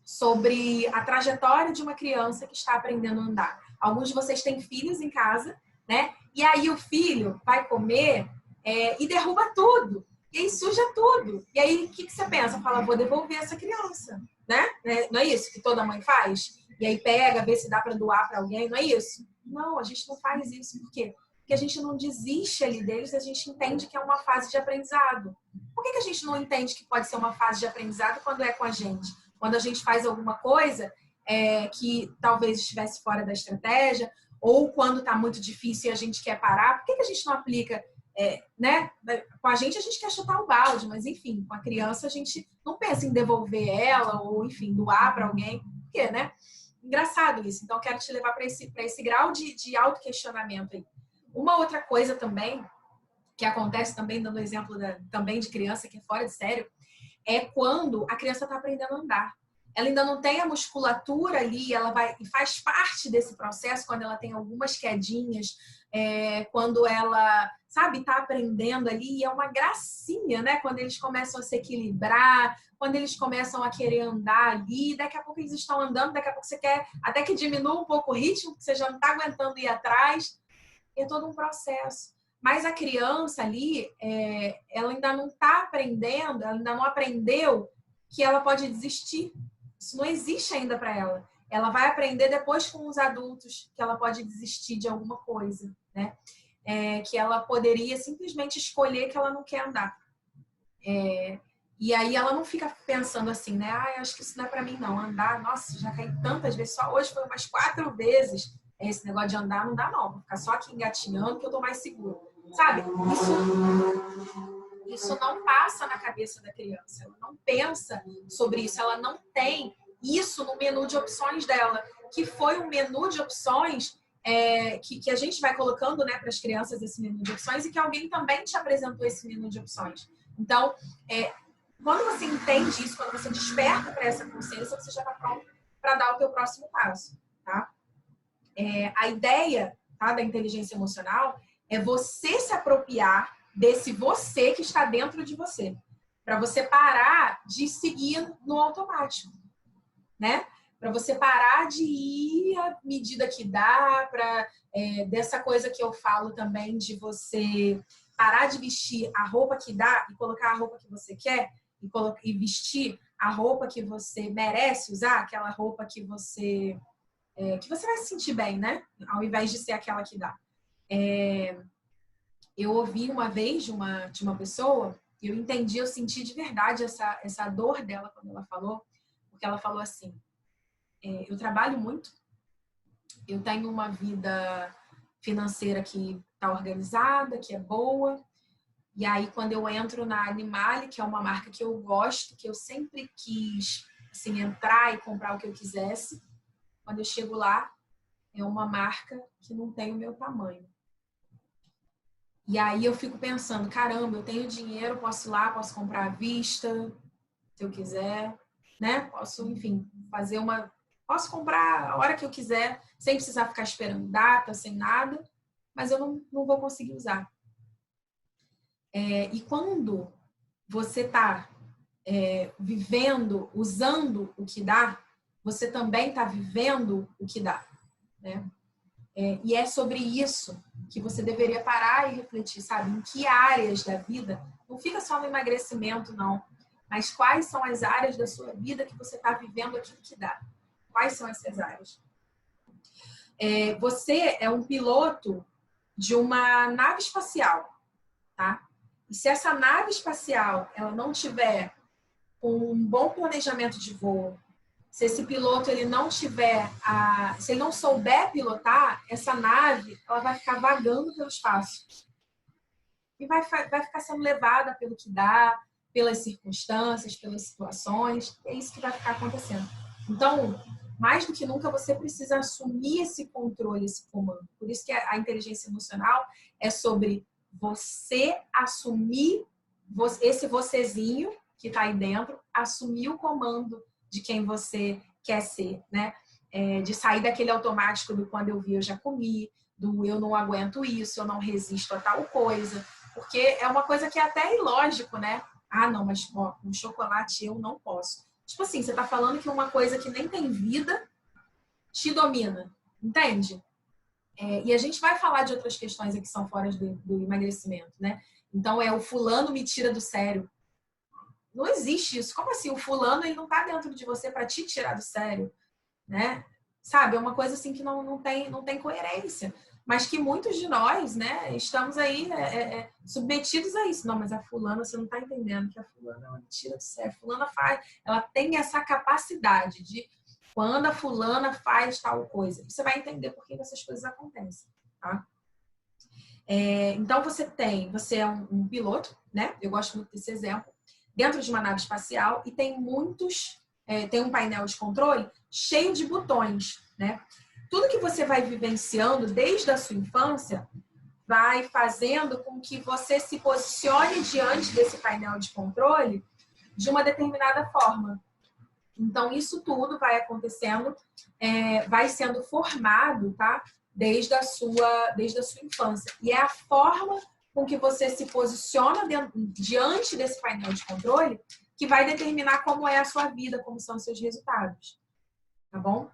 sobre a trajetória de uma criança que está aprendendo a andar. Alguns de vocês têm filhos em casa, né? E aí o filho vai comer e derruba tudo. E aí suja tudo. E aí o que você pensa? Fala, vou devolver essa criança, né? Não é isso que toda mãe faz? E aí pega, vê se dá para doar para alguém, não é isso? Não, a gente não faz isso. Por quê? Porque a gente não desiste ali deles, a gente entende que é uma fase de aprendizado. Por que a gente não entende que pode ser uma fase de aprendizado quando é com a gente? Quando a gente faz alguma coisa que talvez estivesse fora da estratégia, ou quando está muito difícil e a gente quer parar, por que a gente não aplica, né? Com a gente quer chutar o balde, mas enfim, com a criança a gente não pensa em devolver ela, ou enfim, doar para alguém. Por quê, né? Engraçado isso. Então, eu quero te levar para esse grau de autoquestionamento aí. Uma outra coisa também, que acontece também, dando exemplo também de criança que é fora de sério, é quando a criança está aprendendo a andar. Ela ainda não tem a musculatura ali, ela faz parte desse processo quando ela tem algumas quedinhas, quando ela, sabe, está aprendendo ali, e é uma gracinha, né? Quando eles começam a se equilibrar, quando eles começam a querer andar ali, daqui a pouco eles estão andando, daqui a pouco você quer até que diminua um pouco o ritmo, porque você já não está aguentando ir atrás. É todo um processo. Mas a criança ali, ela ainda não está aprendendo, ela ainda não aprendeu que ela pode desistir. Isso não existe ainda para ela. Ela vai aprender depois com os adultos que ela pode desistir de alguma coisa, né? Que ela poderia simplesmente escolher que ela não quer andar. E aí ela não fica pensando assim, né? Acho que isso não é para mim não. Andar, nossa, já caí tantas vezes, só hoje foi umas 4 vezes. Esse negócio de andar não dá não. Vou ficar só aqui engatinhando que eu tô mais seguro. Sabe? Isso não passa na cabeça da criança. Ela não pensa sobre isso. Ela não tem isso no menu de opções dela. Que foi um menu de opções que a gente vai colocando, né, para as crianças esse menu de opções e que alguém também te apresentou esse menu de opções. Então, quando você entende isso, quando você desperta para essa consciência, você já está pronto para dar o teu próximo passo, tá? A ideia, tá, da inteligência emocional é você se apropriar desse você que está dentro de você, para você parar de seguir no automático, né? Para você parar de ir à medida que dá, dessa coisa que eu falo também de você parar de vestir a roupa que dá e colocar a roupa que você quer e vestir a roupa que você merece usar, aquela roupa que você vai se sentir bem, né? Ao invés de ser aquela que dá. Eu ouvi uma vez de uma pessoa, eu entendi, eu senti de verdade essa dor dela quando ela falou, porque ela falou assim, eu trabalho muito, eu tenho uma vida financeira que está organizada, que é boa, e aí quando eu entro na Animale, que é uma marca que eu gosto, que eu sempre quis assim, entrar e comprar o que eu quisesse, quando eu chego lá, é uma marca que não tem o meu tamanho. E aí eu fico pensando, caramba, eu tenho dinheiro, posso ir lá, posso comprar à vista, se eu quiser, né? Posso, enfim, posso comprar a hora que eu quiser, sem precisar ficar esperando data, sem nada, mas eu não vou conseguir usar. E quando você está vivendo, usando o que dá, você também está vivendo o que dá, né? E é sobre isso que você deveria parar e refletir, sabe? Em que áreas da vida, não fica só no emagrecimento, não, mas quais são as áreas da sua vida que você está vivendo aquilo que dá? Quais são essas áreas? Você é um piloto de uma nave espacial, tá? E se essa nave espacial ela não tiver um bom planejamento de voo, se esse piloto ele não tiver se ele não souber pilotar, essa nave ela vai ficar vagando pelo espaço e vai ficar sendo levada pelo que dá, pelas circunstâncias, pelas situações. É isso que vai ficar acontecendo. Então, mais do que nunca, você precisa assumir esse controle, esse comando. Por isso que a inteligência emocional é sobre você assumir esse vocêzinho que está aí dentro, assumir o comando de quem você quer ser, né? De sair daquele automático do quando eu vi, eu já comi, do eu não aguento isso, eu não resisto a tal coisa, porque é uma coisa que é até ilógico, né? Não, mas ó, com chocolate eu não posso. Tipo assim, você tá falando que uma coisa que nem tem vida te domina, entende? E a gente vai falar de outras questões aqui que são fora do emagrecimento, né? Então, o fulano me tira do sério. Não existe isso. Como assim? O fulano ele não tá dentro de você para te tirar do sério, né? Sabe? É uma coisa assim que não tem coerência. mas que muitos de nós, né, estamos aí submetidos a isso. Não, mas a fulana, você não está entendendo que a fulana ela tira do sério. A fulana faz, ela tem essa capacidade de, quando a fulana faz tal coisa, você vai entender por que essas coisas acontecem, tá? Então, você é um piloto, né? Eu gosto muito desse exemplo, dentro de uma nave espacial e tem tem um painel de controle cheio de botões, né? Tudo que você vai vivenciando desde a sua infância vai fazendo com que você se posicione diante desse painel de controle de uma determinada forma. Então, isso tudo vai acontecendo, vai sendo formado, tá? Desde a sua infância. E é a forma com que você se posiciona diante desse painel de controle que vai determinar como é a sua vida, como são os seus resultados. Tá bom?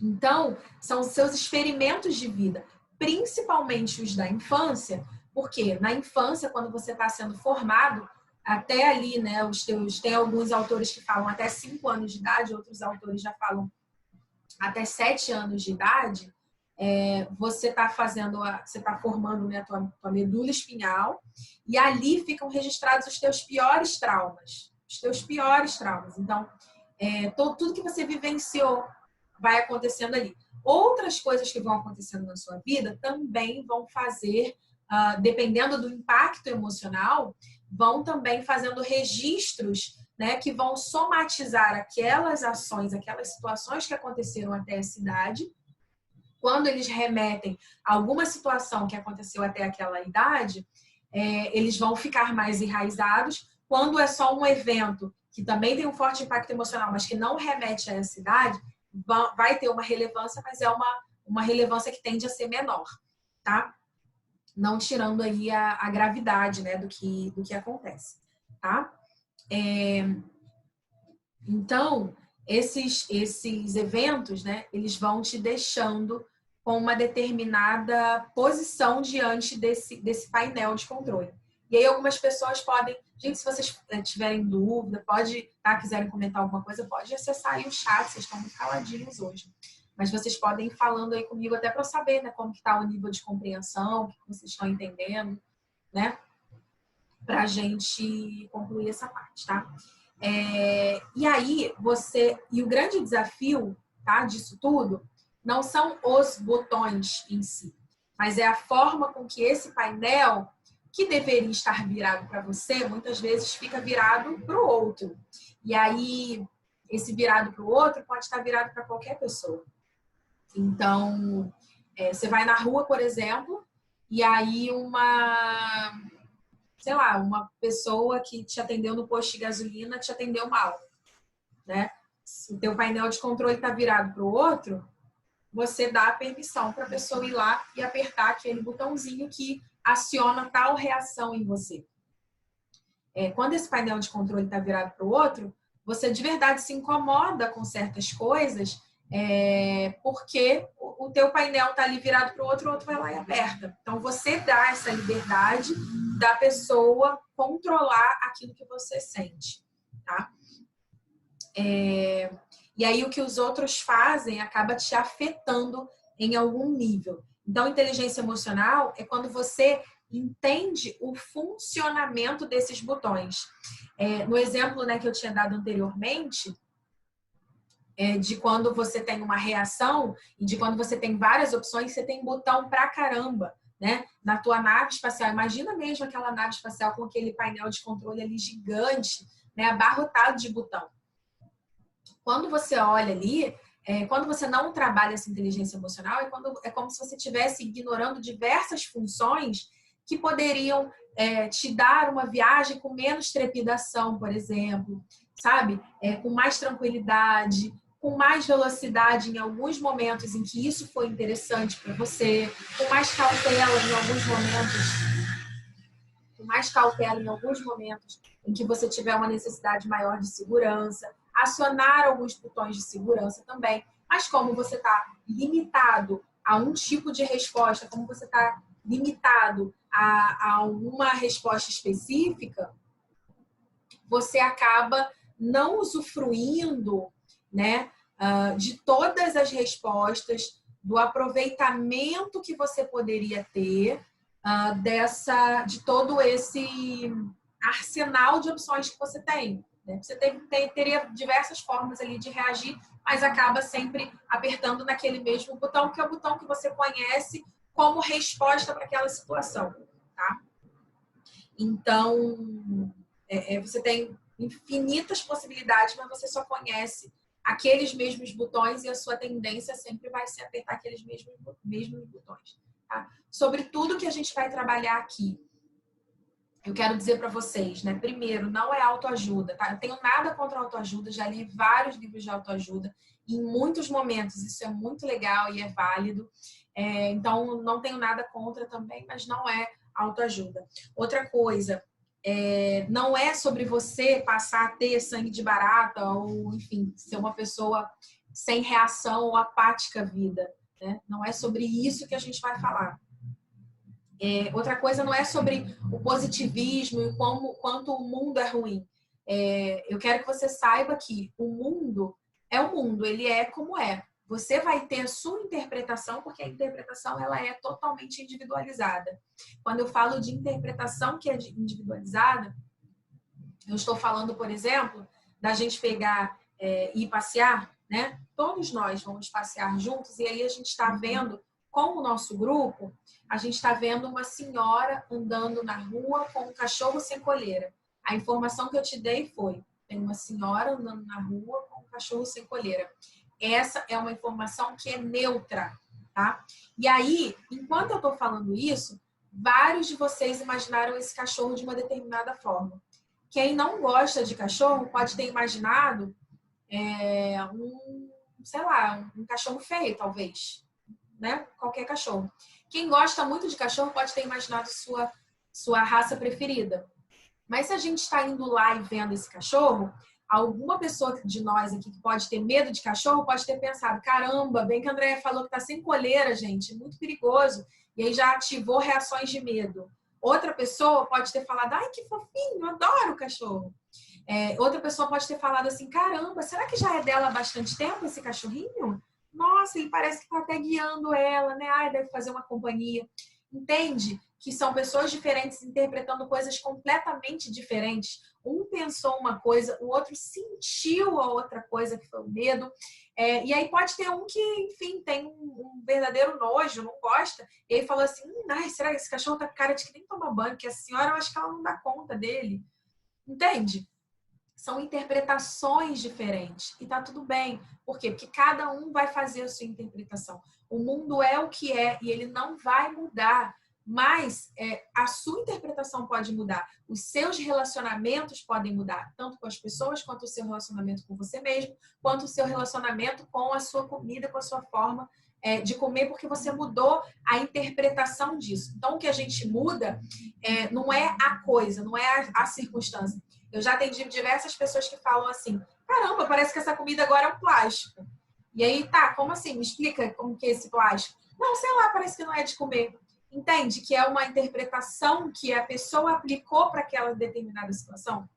Então, são os seus experimentos de vida, principalmente os da infância, porque na infância, quando você está sendo formado, até ali, né, tem alguns autores que falam até 5 anos de idade, outros autores já falam até 7 anos de idade, você está formando, né, a tua medula espinhal, e ali ficam registrados os teus piores traumas. Então, tudo que você vivenciou vai acontecendo ali. Outras coisas que vão acontecendo na sua vida também vão fazer, dependendo do impacto emocional, vão também fazendo registros, né, que vão somatizar aquelas ações, aquelas situações que aconteceram até essa idade. Quando eles remetem a alguma situação que aconteceu até aquela idade, eles vão ficar mais enraizados. Quando é só um evento que também tem um forte impacto emocional, mas que não remete a essa idade, vai ter uma relevância, mas é uma relevância que tende a ser menor, tá? Não tirando aí a gravidade, né, do que acontece, tá? Então, esses eventos, né, eles vão te deixando com uma determinada posição diante desse painel de controle. E aí algumas pessoas podem... Gente, se vocês tiverem dúvida, quiserem comentar alguma coisa, pode acessar aí o chat, vocês estão muito caladinhos hoje. Mas vocês podem ir falando aí comigo até para eu saber, né, como que está o nível de compreensão, o que vocês estão entendendo, né? Para a gente concluir essa parte, tá? E aí, e o grande desafio, tá, disso tudo, não são os botões em si, mas é a forma com que esse painel, que deveria estar virado para você, muitas vezes fica virado para o outro. E aí, esse virado para o outro pode estar virado para qualquer pessoa. Então, você vai na rua, por exemplo, e aí uma pessoa que te atendeu no posto de gasolina te atendeu mal, né? Se o teu painel de controle está virado para o outro, você dá a permissão para a pessoa ir lá e apertar aquele botãozinho que aciona tal reação em você. Quando esse painel de controle está virado para o outro, você de verdade se incomoda com certas coisas, porque o teu painel está ali virado para o outro vai lá e aperta. Então, você dá essa liberdade da pessoa controlar aquilo que você sente, tá? E aí, o que os outros fazem acaba te afetando em algum nível. Então, inteligência emocional é quando você entende o funcionamento desses botões. No exemplo, né, que eu tinha dado anteriormente, de quando você tem uma reação e de quando você tem várias opções, você tem botão pra caramba, né? Na tua nave espacial. Imagina mesmo aquela nave espacial com aquele painel de controle ali gigante, né? Abarrotado de botão. Quando você olha ali, quando você não trabalha essa inteligência emocional, é como se você estivesse ignorando diversas funções que poderiam te dar uma viagem com menos trepidação, por exemplo, sabe? Com mais tranquilidade, com mais velocidade em alguns momentos em que isso foi interessante para você, com mais cautela em alguns momentos em que você tiver uma necessidade maior de segurança, acionar alguns botões de segurança também. Mas como você está limitado a um tipo de resposta, como você está limitado a uma resposta específica, você acaba não usufruindo, né, de todas as respostas, do aproveitamento que você poderia ter de todo esse arsenal de opções que você tem. Né? Você teria diversas formas ali de reagir, mas acaba sempre apertando naquele mesmo botão, que é o botão que você conhece como resposta para aquela situação. Tá? Então, você tem infinitas possibilidades, mas você só conhece aqueles mesmos botões e a sua tendência sempre vai ser apertar aqueles mesmos botões. Tá? Sobre tudo que a gente vai trabalhar aqui, eu quero dizer para vocês, né? Primeiro, não é autoajuda, tá? Eu tenho nada contra autoajuda, já li vários livros de autoajuda e em muitos momentos isso é muito legal e é válido. Então, não tenho nada contra também, mas não é autoajuda. Outra coisa, não é sobre você passar a ter sangue de barata ou, enfim, ser uma pessoa sem reação ou apática à vida. Né? Não é sobre isso que a gente vai falar. Outra coisa não é sobre o positivismo e quanto o mundo é ruim. Eu quero que você saiba que o mundo é o mundo, ele é como é. Você vai ter a sua interpretação, porque a interpretação ela é totalmente individualizada. Quando eu falo de interpretação que é individualizada, eu estou falando, por exemplo, da gente pegar e ir passear, né? Todos nós vamos passear juntos e aí a gente está vendo, com o nosso grupo, a gente está vendo uma senhora andando na rua com um cachorro sem coleira. A informação que eu te dei foi, tem uma senhora andando na rua com um cachorro sem coleira. Essa é uma informação que é neutra, tá? E aí, enquanto eu estou falando isso, vários de vocês imaginaram esse cachorro de uma determinada forma. Quem não gosta de cachorro pode ter imaginado um cachorro feio, talvez. Né? Qualquer cachorro. Quem gosta muito de cachorro pode ter imaginado sua raça preferida. Mas se a gente está indo lá e vendo esse cachorro, alguma pessoa de nós aqui que pode ter medo de cachorro pode ter pensado, caramba, bem que a Andréia falou que tá sem coleira, gente, é muito perigoso. E aí já ativou reações de medo. Outra pessoa pode ter falado, ai, que fofinho, eu adoro o cachorro. Outra pessoa pode ter falado assim, caramba, será que já é dela há bastante tempo esse cachorrinho? Nossa, ele parece que está até guiando ela, né? Ai, deve fazer uma companhia. Entende que são pessoas diferentes interpretando coisas completamente diferentes. Um pensou uma coisa, o outro sentiu a outra coisa, que foi o medo. E aí pode ter um que, enfim, tem um verdadeiro nojo, não gosta. E aí falou assim, ai, será que esse cachorro tá com cara de que nem toma banho? Que a senhora, eu acho que ela não dá conta dele. Entende? São interpretações diferentes e tá tudo bem. Por quê? Porque cada um vai fazer a sua interpretação. O mundo é o que é e ele não vai mudar, mas a sua interpretação pode mudar. Os seus relacionamentos podem mudar, tanto com as pessoas, quanto o seu relacionamento com você mesmo, quanto o seu relacionamento com a sua comida, com a sua forma de comer, porque você mudou a interpretação disso. Então, o que a gente muda não é a coisa, não é a circunstância. Eu já atendi diversas pessoas que falam assim, caramba, parece que essa comida agora é um plástico. E aí, tá, como assim? Me explica como que é esse plástico. Não, sei lá, parece que não é de comer. Entende? Que é uma interpretação que a pessoa aplicou para aquela determinada situação.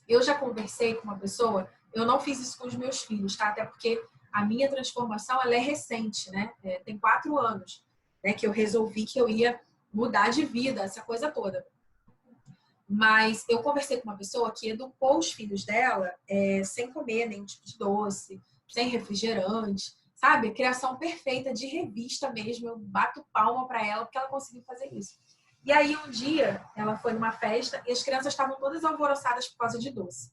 Eu já conversei com uma pessoa, eu não fiz isso com os meus filhos, tá? Até porque a minha transformação, ela é recente, né? Tem 4 anos, né? Que eu resolvi que eu ia mudar de vida, essa coisa toda. Mas eu conversei com uma pessoa que educou os filhos dela sem comer nenhum tipo de doce, sem refrigerante, sabe? Criação perfeita de revista mesmo. Eu bato palma para ela porque ela conseguiu fazer isso. E aí um dia ela foi numa festa e as crianças estavam todas alvoroçadas por causa de doce.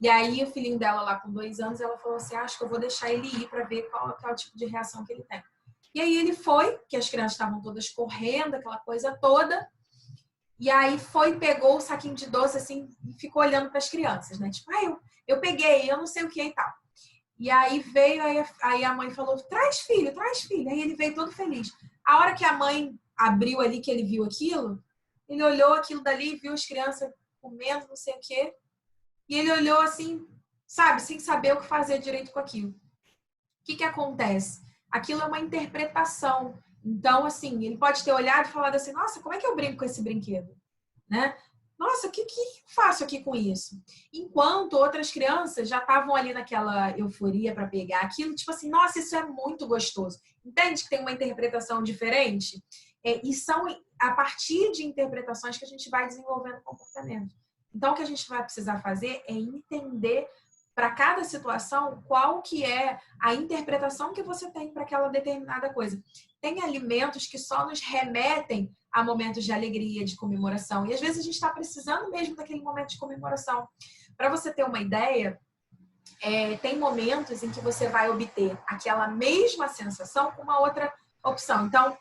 E aí o filhinho dela lá com 2 anos, ela falou assim, acho que eu vou deixar ele ir para ver qual é o tipo de reação que ele tem. E aí ele foi, que as crianças estavam todas correndo, aquela coisa toda. E aí pegou o saquinho de doce assim e ficou olhando para as crianças, né? Tipo, eu peguei, eu não sei o que e tal. E aí veio, aí a mãe falou, traz filho, traz filho. Aí ele veio todo feliz. A hora que a mãe abriu ali, que ele viu aquilo, ele olhou aquilo dali, viu as crianças comendo, não sei o quê. E ele olhou assim, sabe, sem saber o que fazer direito com aquilo. O que acontece? Aquilo é uma interpretação. Então, assim, ele pode ter olhado e falado assim, nossa, como é que eu brinco com esse brinquedo? Né? nossa, o que eu faço aqui com isso? Enquanto outras crianças já estavam ali naquela euforia para pegar aquilo, tipo assim, nossa, isso é muito gostoso. Entende que tem uma interpretação diferente? E são a partir de interpretações que a gente vai desenvolvendo comportamento. Então, o que a gente vai precisar fazer é entender para cada situação qual que é a interpretação que você tem para aquela determinada coisa. Tem alimentos que só nos remetem a momentos de alegria, de comemoração. E às vezes a gente está precisando mesmo daquele momento de comemoração. Para você ter uma ideia, tem momentos em que você vai obter aquela mesma sensação com uma outra opção. Então,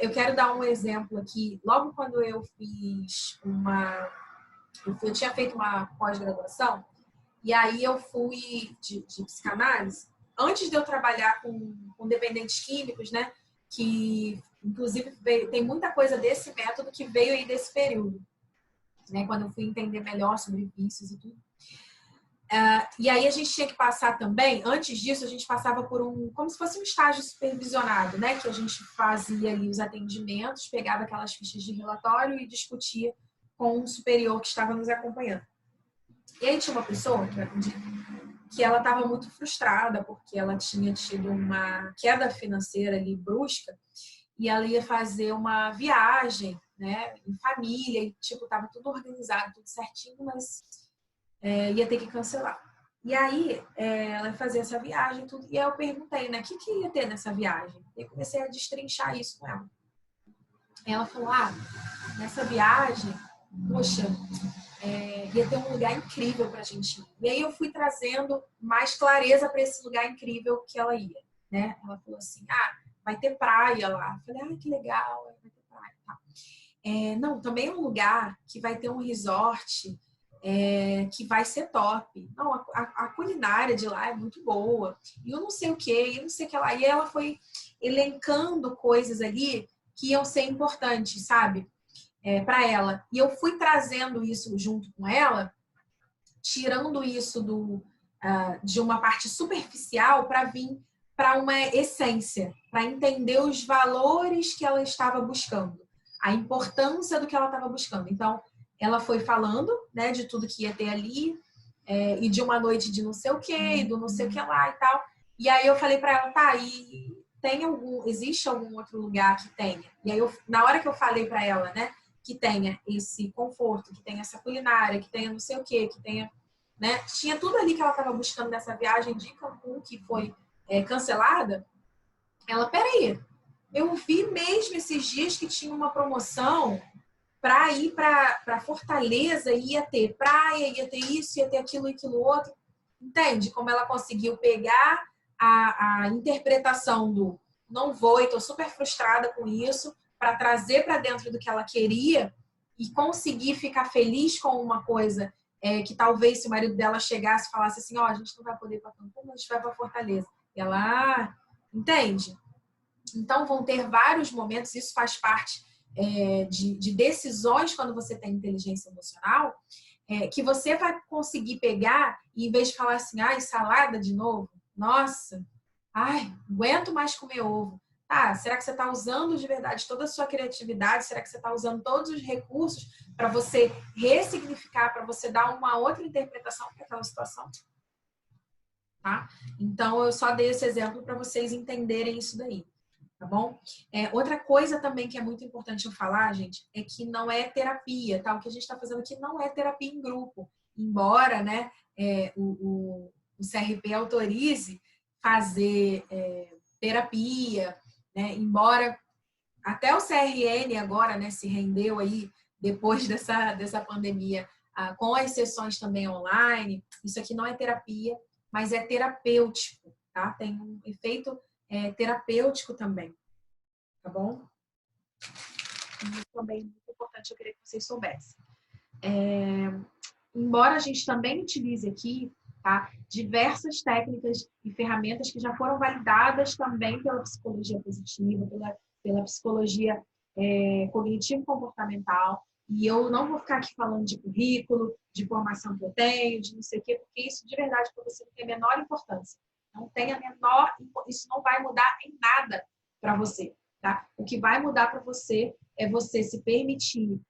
eu quero dar um exemplo aqui. Logo quando eu fiz eu tinha feito uma pós-graduação, e aí eu fui de psicanálise. Antes de eu trabalhar com dependentes químicos, né? Que, inclusive, tem muita coisa desse método que veio aí desse período. Né, quando eu fui entender melhor sobre vícios e tudo. E aí a gente tinha que passar também, antes disso, a gente passava por como se fosse um estágio supervisionado, né? Que a gente fazia ali os atendimentos, pegava aquelas fichas de relatório e discutia com um superior que estava nos acompanhando. E aí tinha uma pessoa que ela estava muito frustrada porque ela tinha tido uma queda financeira ali brusca e ela ia fazer uma viagem, né, em família, e tipo, tava tudo organizado, tudo certinho, mas ia ter que cancelar. E aí ela ia fazer essa viagem tudo, e aí eu perguntei, né, o que ia ter nessa viagem? E eu comecei a destrinchar isso com ela. E ela falou, nessa viagem, poxa, ia ter um lugar incrível pra gente ir. E aí eu fui trazendo mais clareza para esse lugar incrível que ela ia, né? Ela falou assim, vai ter praia lá. Eu falei, que legal, vai ter praia. Tá. Não, também é um lugar que vai ter um resort que vai ser top. Não, a culinária de lá é muito boa. E eu não sei o que, e eu não sei o que lá. E ela foi elencando coisas ali que iam ser importantes, sabe? Para ela. E eu fui trazendo isso junto com ela, tirando isso de uma parte superficial para vir para uma essência, para entender os valores que ela estava buscando, a importância do que ela estava buscando. Então, ela foi falando, né, de tudo que ia ter ali, e de uma noite de não sei o que, e do não sei o que lá e tal. E aí eu falei para ela, tá, e existe algum outro lugar que tenha? E aí, na hora que eu falei para ela, né, que tenha esse conforto, que tenha essa culinária, que tenha não sei o que tenha, né? Tinha tudo ali que ela estava buscando nessa viagem de Cancún que foi cancelada. Ela, peraí, eu vi mesmo esses dias que tinha uma promoção para ir para Fortaleza, ia ter praia, ia ter isso, ia ter aquilo e aquilo outro. Entende como ela conseguiu pegar a interpretação do não vou e estou super frustrada com isso, para trazer para dentro do que ela queria e conseguir ficar feliz com uma coisa que talvez se o marido dela chegasse e falasse assim, a gente não vai poder ir para Cancún, mas a gente vai para Fortaleza. E ela, entende? Então vão ter vários momentos, isso faz parte de decisões quando você tem inteligência emocional, que você vai conseguir pegar e em vez de falar assim, salada de novo, nossa, aguento mais comer ovo. Será que você está usando de verdade toda a sua criatividade? Será que você está usando todos os recursos para você ressignificar, para você dar uma outra interpretação para aquela situação? Tá? Então, eu só dei esse exemplo para vocês entenderem isso daí. Tá bom? Outra coisa também que é muito importante eu falar, gente, é que não é terapia, tá? O que a gente está fazendo aqui não é terapia em grupo. Embora, né, o CRP autorize fazer terapia, né? Embora até o CRN agora, né, se rendeu aí depois dessa pandemia, com as sessões também online. Isso aqui não é terapia, mas é terapêutico, tá? Tem um efeito terapêutico também, tá bom? Isso também é muito importante, eu queria que vocês soubessem. Embora a gente também utilize aqui, tá, diversas técnicas e ferramentas que já foram validadas também pela psicologia positiva, pela psicologia cognitivo-comportamental, e eu não vou ficar aqui falando de currículo, de formação que eu tenho, de não sei o quê, porque isso de verdade para você não tem a menor importância. Não tem a menor, isso não vai mudar em nada para você, tá? O que vai mudar para você é você se permitir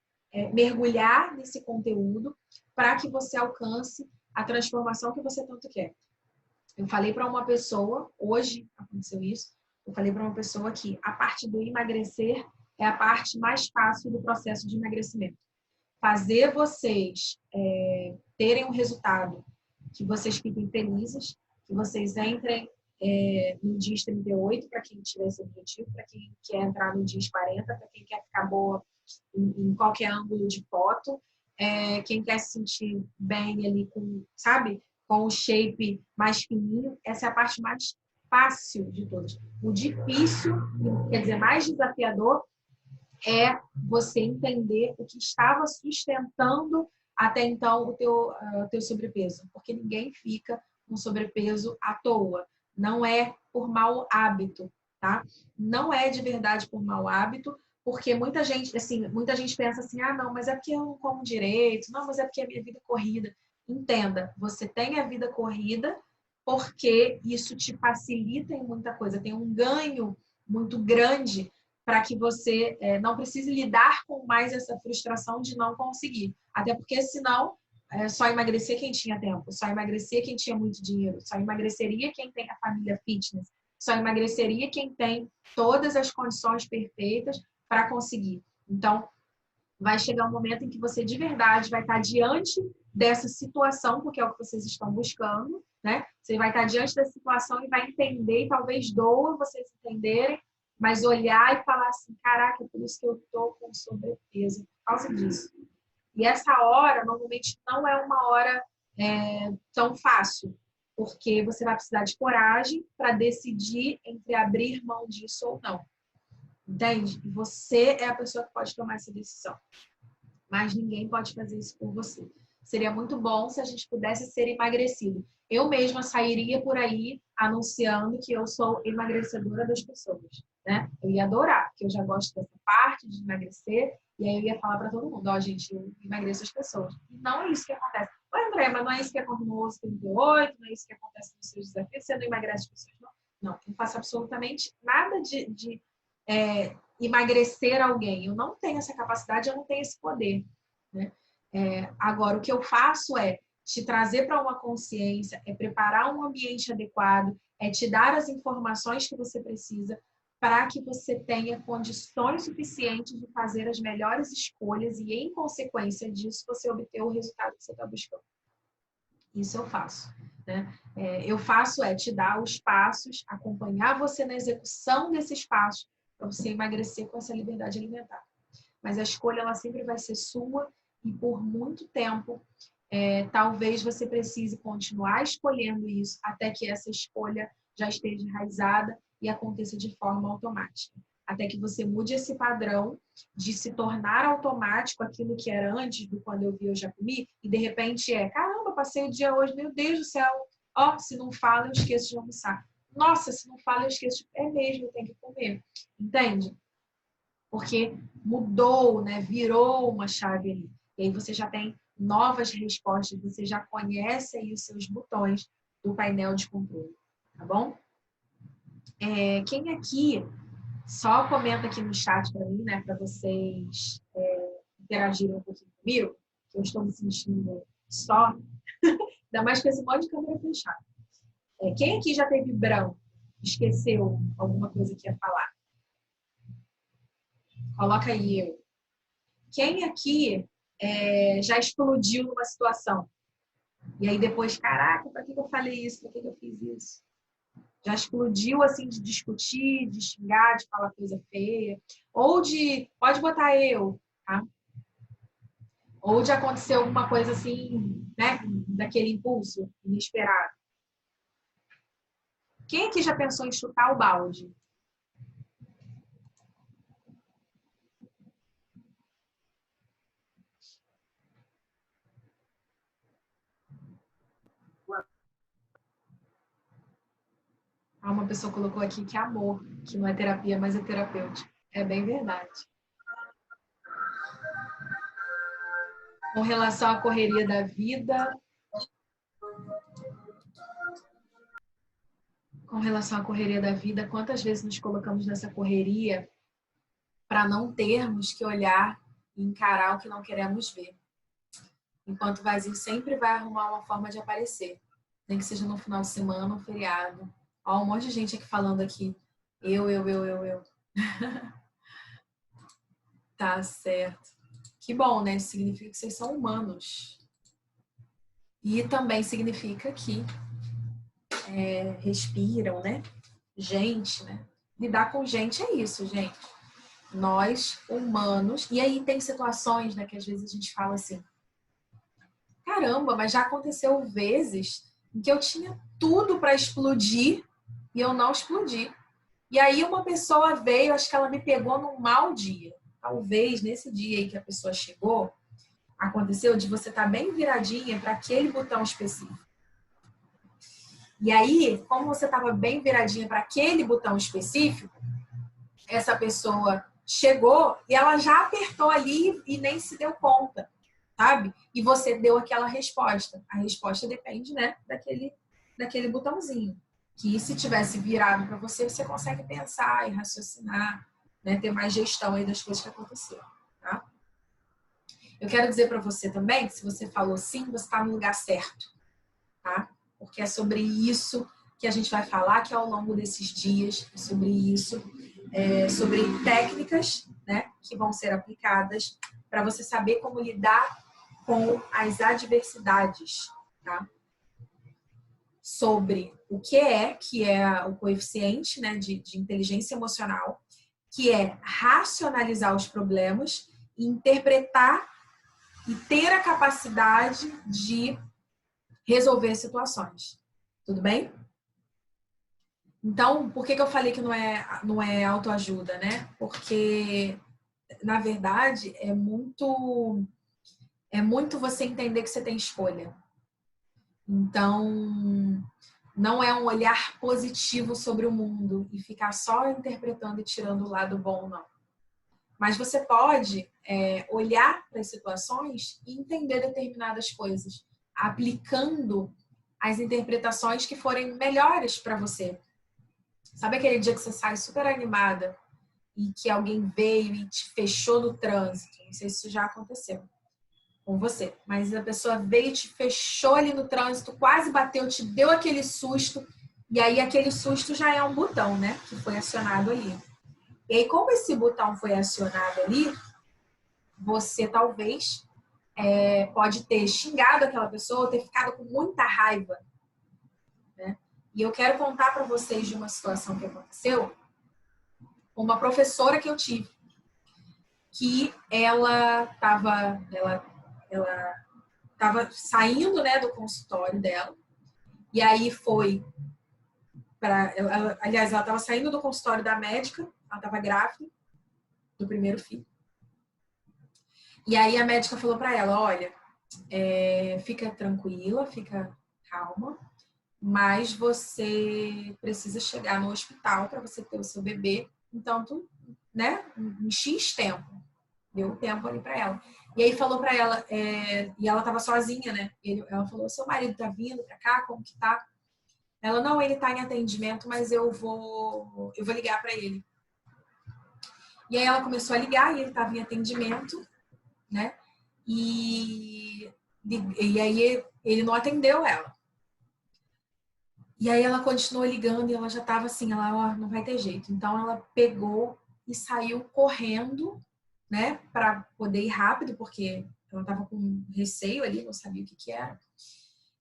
mergulhar nesse conteúdo para que você alcance a transformação que você tanto quer. Eu falei para uma pessoa, hoje aconteceu isso, eu falei para uma pessoa que a parte do emagrecer é a parte mais fácil do processo de emagrecimento. Fazer vocês terem um resultado que vocês fiquem felizes, que vocês entrem no DIS 38, para quem tiver esse objetivo, para quem quer entrar no DIS 40, para quem quer ficar boa em qualquer ângulo de foto, quem quer se sentir bem ali com, sabe, com o shape mais fininho, essa é a parte mais fácil de todas. O difícil, quer dizer, mais desafiador, é você entender o que estava sustentando até então o teu sobrepeso. Porque ninguém fica com sobrepeso à toa. Não é por mau hábito, tá? Não é de verdade por mau hábito, porque muita gente pensa assim, ah, não, mas é porque eu não como direito, não, mas é porque a minha vida é corrida. Entenda, você tem a vida corrida porque isso te facilita em muita coisa. Tem um ganho muito grande para que você não precise lidar com mais essa frustração de não conseguir. Até porque, senão, só emagrecer quem tinha tempo, só emagrecer quem tinha muito dinheiro, só emagreceria quem tem a família fitness, só emagreceria quem tem todas as condições perfeitas para conseguir. Então, vai chegar um momento em que você, de verdade, vai estar diante dessa situação, porque é o que vocês estão buscando, né? Você vai estar diante dessa situação e vai entender, e talvez doa vocês entenderem, mas olhar e falar assim, caraca, é por isso que eu tô com sobrepeso, por causa disso. E essa hora, normalmente, não é uma hora tão fácil, porque você vai precisar de coragem para decidir entre abrir mão disso ou não. Entende? E você é a pessoa que pode tomar essa decisão. Mas ninguém pode fazer isso por você. Seria muito bom se a gente pudesse ser emagrecido. Eu mesma sairia por aí anunciando que eu sou emagrecedora das pessoas, né? Eu ia adorar, porque eu já gosto dessa parte de emagrecer, e aí eu ia falar para todo mundo, ó, gente, eu emagreço as pessoas. E não é isso que acontece. Oi, André, mas não é isso que acontece no Osso 38, não é isso que acontece nos seus desafios, você não emagrece as pessoas, não. Não, eu não faço absolutamente nada de emagrecer alguém. Eu não tenho essa capacidade, eu não tenho esse poder, né? Agora, o que eu faço é te trazer para uma consciência, é preparar um ambiente adequado, é te dar as informações que você precisa para que você tenha condições suficientes de fazer as melhores escolhas e, em consequência disso, você obter o resultado que você está buscando. Isso eu faço, né? Eu faço te dar os passos, acompanhar você na execução desses passos para você emagrecer com essa liberdade alimentar. Mas a escolha, ela sempre vai ser sua e por muito tempo, talvez você precise continuar escolhendo isso até que essa escolha já esteja enraizada e aconteça de forma automática. Até que você mude esse padrão de se tornar automático aquilo que era antes do quando eu vi, eu já comi, e de repente caramba, passei o dia hoje, meu Deus do céu, ó, se não fala, eu esqueço de almoçar. Nossa, se não fala, eu esqueço, mesmo, eu tenho que comer. Entende? Porque mudou, né? Virou uma chave ali. E aí você já tem novas respostas, você já conhece aí os seus botões do painel de controle, tá bom? Quem aqui, só comenta aqui no chat para mim, né? Para vocês interagirem um pouquinho comigo, que eu estou me sentindo só, ainda mais com esse monte de câmera fechada. Quem aqui já teve branco? Esqueceu alguma coisa que ia falar? Coloca aí eu. Quem aqui já explodiu numa situação? E aí depois, caraca, para que eu falei isso? Para que eu fiz isso? Já explodiu assim de discutir, de xingar, de falar coisa feia? Ou pode botar eu, tá? Ou de acontecer alguma coisa assim, né? Daquele impulso inesperado. Quem aqui já pensou em chutar o balde? Uma pessoa colocou aqui que é amor, que não é terapia, mas é terapêutico. É bem verdade. Com relação à correria da vida, quantas vezes nos colocamos nessa correria para não termos que olhar e encarar o que não queremos ver. Enquanto o vazio sempre vai arrumar uma forma de aparecer. Nem que seja no final de semana, um feriado. Ó, um monte de gente aqui falando aqui. Eu. Tá certo. Que bom, né? Isso significa que vocês são humanos. E também significa que respiram, né? Gente, né? Lidar com gente é isso, gente. Nós, humanos... E aí tem situações, né? Que às vezes a gente fala assim... Caramba, mas já aconteceu vezes em que eu tinha tudo para explodir e eu não explodi. E aí uma pessoa veio, acho que ela me pegou num mau dia. Talvez nesse dia aí que a pessoa chegou, aconteceu de você estar bem viradinha para aquele botão específico. E aí, como você estava bem viradinha para aquele botão específico, essa pessoa chegou e ela já apertou ali e nem se deu conta, sabe? E você deu aquela resposta. A resposta depende, né, daquele botãozinho. Que se tivesse virado para você, você consegue pensar e raciocinar, né, ter mais gestão aí das coisas que aconteceram, tá? Eu quero dizer para você também que se você falou sim, você está no lugar certo, tá? Porque é sobre isso que a gente vai falar aqui ao longo desses dias, sobre isso, sobre técnicas, né, que vão ser aplicadas para você saber como lidar com as adversidades, tá? Sobre o que é o coeficiente, né, de inteligência emocional, que é racionalizar os problemas, interpretar e ter a capacidade de resolver situações. Tudo bem? Então, por que eu falei que não é autoajuda, né? Porque, na verdade, é muito você entender que você tem escolha. Então, não é um olhar positivo sobre o mundo e ficar só interpretando e tirando o lado bom, não. Mas você pode olhar para as situações e entender determinadas coisas, aplicando as interpretações que forem melhores para você. Sabe aquele dia que você sai super animada e que alguém veio e te fechou no trânsito? Não sei se isso já aconteceu com você, mas a pessoa veio e te fechou ali no trânsito, quase bateu, te deu aquele susto, e aí aquele susto já é um botão, né, que foi acionado ali. E aí, como esse botão foi acionado ali, você talvez pode ter xingado aquela pessoa, ter ficado com muita raiva, né? E eu quero contar para vocês de uma situação que aconteceu com uma professora que eu tive, que ela estava saindo, né, do consultório dela, e aí foi aliás, ela estava saindo do consultório da médica, ela estava grávida do primeiro filho. E aí a médica falou para ela, olha, fica tranquila, fica calma, mas você precisa chegar no hospital para você ter o seu bebê, então tu, né, em X tempo. Deu tempo ali para ela. E aí falou para ela, e ela estava sozinha, né? Ela falou, seu marido tá vindo para cá, como que tá? Ela, não, ele tá em atendimento, mas eu vou ligar para ele. E aí ela começou a ligar e ele estava em atendimento, né? E aí ele não atendeu ela. E aí ela continuou ligando e ela já estava assim, ela, não vai ter jeito. Então ela pegou e saiu correndo, né, para poder ir rápido, porque ela estava com receio ali, não sabia o que era.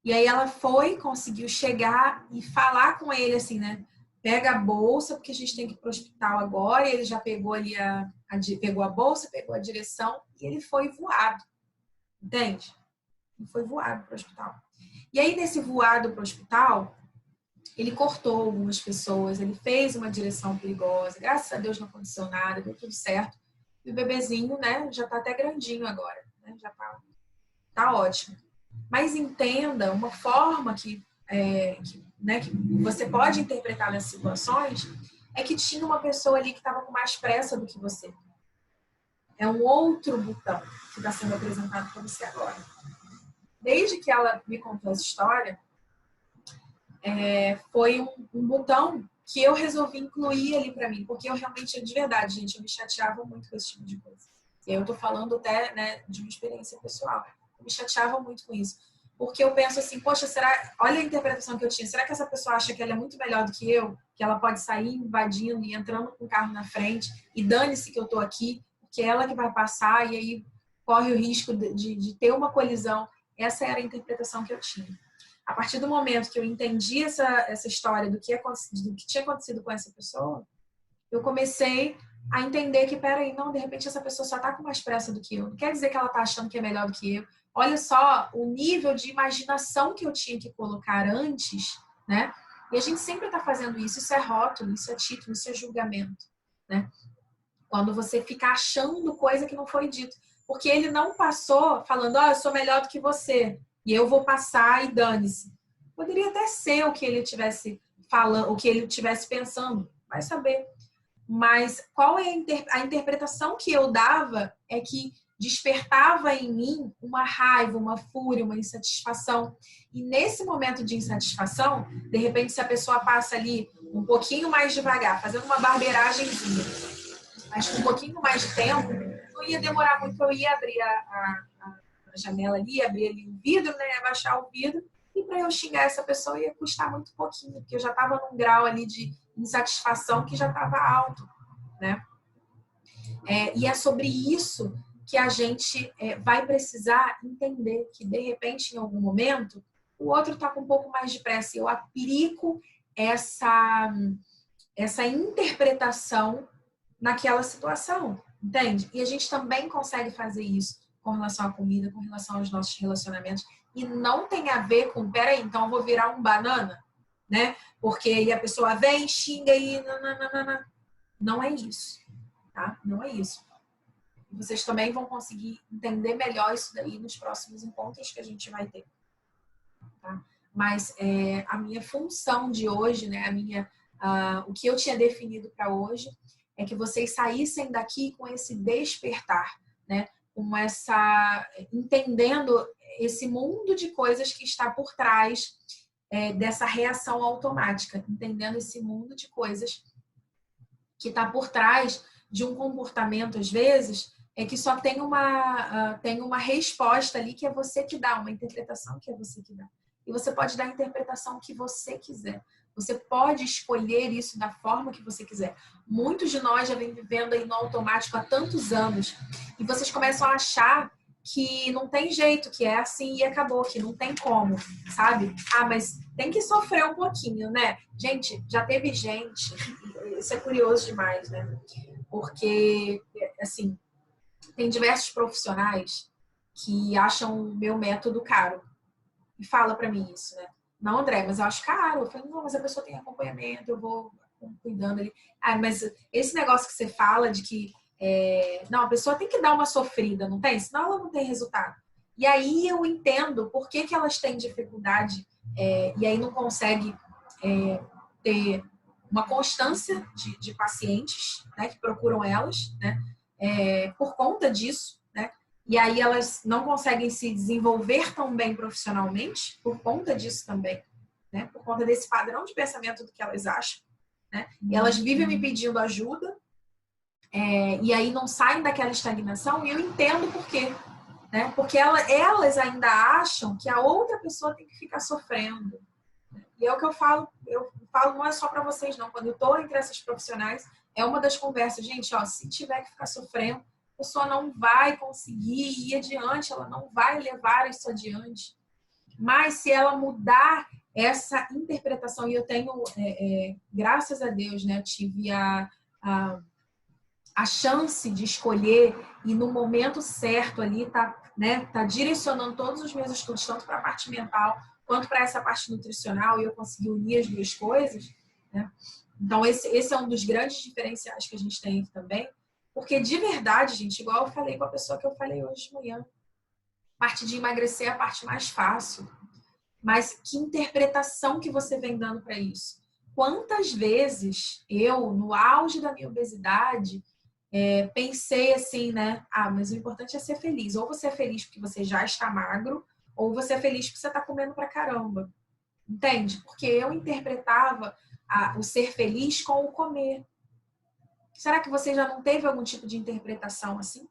E aí ela foi, conseguiu chegar e falar com ele assim, né, pega a bolsa, porque a gente tem que ir pro hospital agora. E ele já pegou ali pegou a bolsa, pegou a direção e ele foi voado. Entende? Ele foi voado pro hospital. E aí nesse voado pro hospital, ele cortou algumas pessoas, ele fez uma direção perigosa, graças a Deus não aconteceu nada, deu tudo certo. E o bebezinho, né, já tá até grandinho agora, né, já tá ótimo. Mas entenda uma forma que você pode interpretar nas situações é que tinha uma pessoa ali que estava com mais pressa do que você. É um outro botão que está sendo apresentado para você agora. Desde que ela me contou essa história, foi um botão que eu resolvi incluir ali para mim, porque eu realmente, de verdade, gente, eu me chateava muito com esse tipo de coisa. E aí eu tô falando até, né, de uma experiência pessoal. Eu me chateava muito com isso. Porque eu penso assim, poxa, olha a interpretação que eu tinha. Será que essa pessoa acha que ela é muito melhor do que eu? Que ela pode sair invadindo e entrando com o carro na frente e dane-se que eu tô aqui, porque é ela que vai passar e aí corre o risco de ter uma colisão. Essa era a interpretação que eu tinha. A partir do momento que eu entendi essa história do que tinha acontecido com essa pessoa, eu comecei a entender que, peraí, não, de repente essa pessoa só tá com mais pressa do que eu. Não quer dizer que ela tá achando que é melhor do que eu. Olha só o nível de imaginação que eu tinha que colocar antes, né? E a gente sempre tá fazendo isso. Isso é rótulo, isso é título, isso é julgamento, né? Quando você fica achando coisa que não foi dito. Porque ele não passou falando, eu sou melhor do que você. E eu vou passar e dane-se. Poderia até ser o que ele tivesse falando, o que ele tivesse pensando. Vai saber. Mas qual é a interpretação que eu dava é que despertava em mim uma raiva, uma fúria, uma insatisfação. E nesse momento de insatisfação, de repente, se a pessoa passa ali um pouquinho mais devagar, fazendo uma barbeiragemzinha, mas com um pouquinho mais de tempo, não ia demorar muito, eu ia abrir a janela ali, abrir ali o vidro, né, abaixar o vidro, e para eu xingar essa pessoa ia custar muito pouquinho, porque eu já estava num grau ali de insatisfação que já estava alto, né? E é sobre isso que a gente vai precisar entender que, de repente, em algum momento, o outro está com um pouco mais de pressa. Eu aplico essa interpretação naquela situação, entende? E a gente também consegue fazer isso com relação à comida, com relação aos nossos relacionamentos. E não tem a ver com, peraí, então eu vou virar um banana, né? Porque aí a pessoa vem, xinga e nananana. Não é isso, tá? Não é isso. E vocês também vão conseguir entender melhor isso daí nos próximos encontros que a gente vai ter, tá? Mas a minha função de hoje, né? O que eu tinha definido para hoje é que vocês saíssem daqui com esse despertar, né? Com entendendo esse mundo de coisas que está por trás dessa reação automática, entendendo esse mundo de coisas que está por trás de um comportamento, às vezes, que só tem uma resposta ali que é você que dá, uma interpretação que é você que dá. E você pode dar a interpretação que você quiser. Você pode escolher isso da forma que você quiser. Muitos de nós já vêm vivendo aí no automático há tantos anos e vocês começam a achar que não tem jeito, que é assim e acabou, que não tem como, sabe? Mas tem que sofrer um pouquinho, né? Gente, já teve gente, isso é curioso demais, né? Porque, assim, tem diversos profissionais que acham o meu método caro e fala para mim isso, né? Não, André, mas eu acho caro. Eu falei, não, mas a pessoa tem acompanhamento, eu vou cuidando ali. Mas esse negócio que você fala de que não, a pessoa tem que dar uma sofrida, não tem? Senão ela não tem resultado. E aí eu entendo por que elas têm dificuldade e aí não consegue ter uma constância de pacientes, né, que procuram elas, né, por conta disso, né? E aí elas não conseguem se desenvolver tão bem profissionalmente por conta disso também, né? Por conta desse padrão de pensamento do que elas acham, né? E elas vivem me pedindo ajuda e aí não saem daquela estagnação e eu entendo por quê, né? Porque elas ainda acham que a outra pessoa tem que ficar sofrendo. E é o que eu falo não é só para vocês não, quando eu estou entre essas profissionais, é uma das conversas, gente, se tiver que ficar sofrendo, a pessoa não vai conseguir ir adiante, ela não vai levar isso adiante. Mas se ela mudar essa interpretação, e eu tenho, graças a Deus, né, tive a chance de escolher e no momento certo ali tá direcionando todos os meus estudos, tanto para a parte mental quanto para essa parte nutricional, e eu consegui unir as duas coisas, né? Então, esse é um dos grandes diferenciais que a gente tem aqui também, porque de verdade, gente, igual eu falei com a pessoa que eu falei hoje de manhã, a parte de emagrecer é a parte mais fácil, mas que interpretação que você vem dando para isso? Quantas vezes eu, no auge da minha obesidade, pensei assim, né? Mas o importante é ser feliz. Ou você é feliz porque você já está magro, ou você é feliz porque você está comendo pra caramba. Entende? Porque eu interpretava o ser feliz com o comer. Será que você já não teve algum tipo de interpretação assim?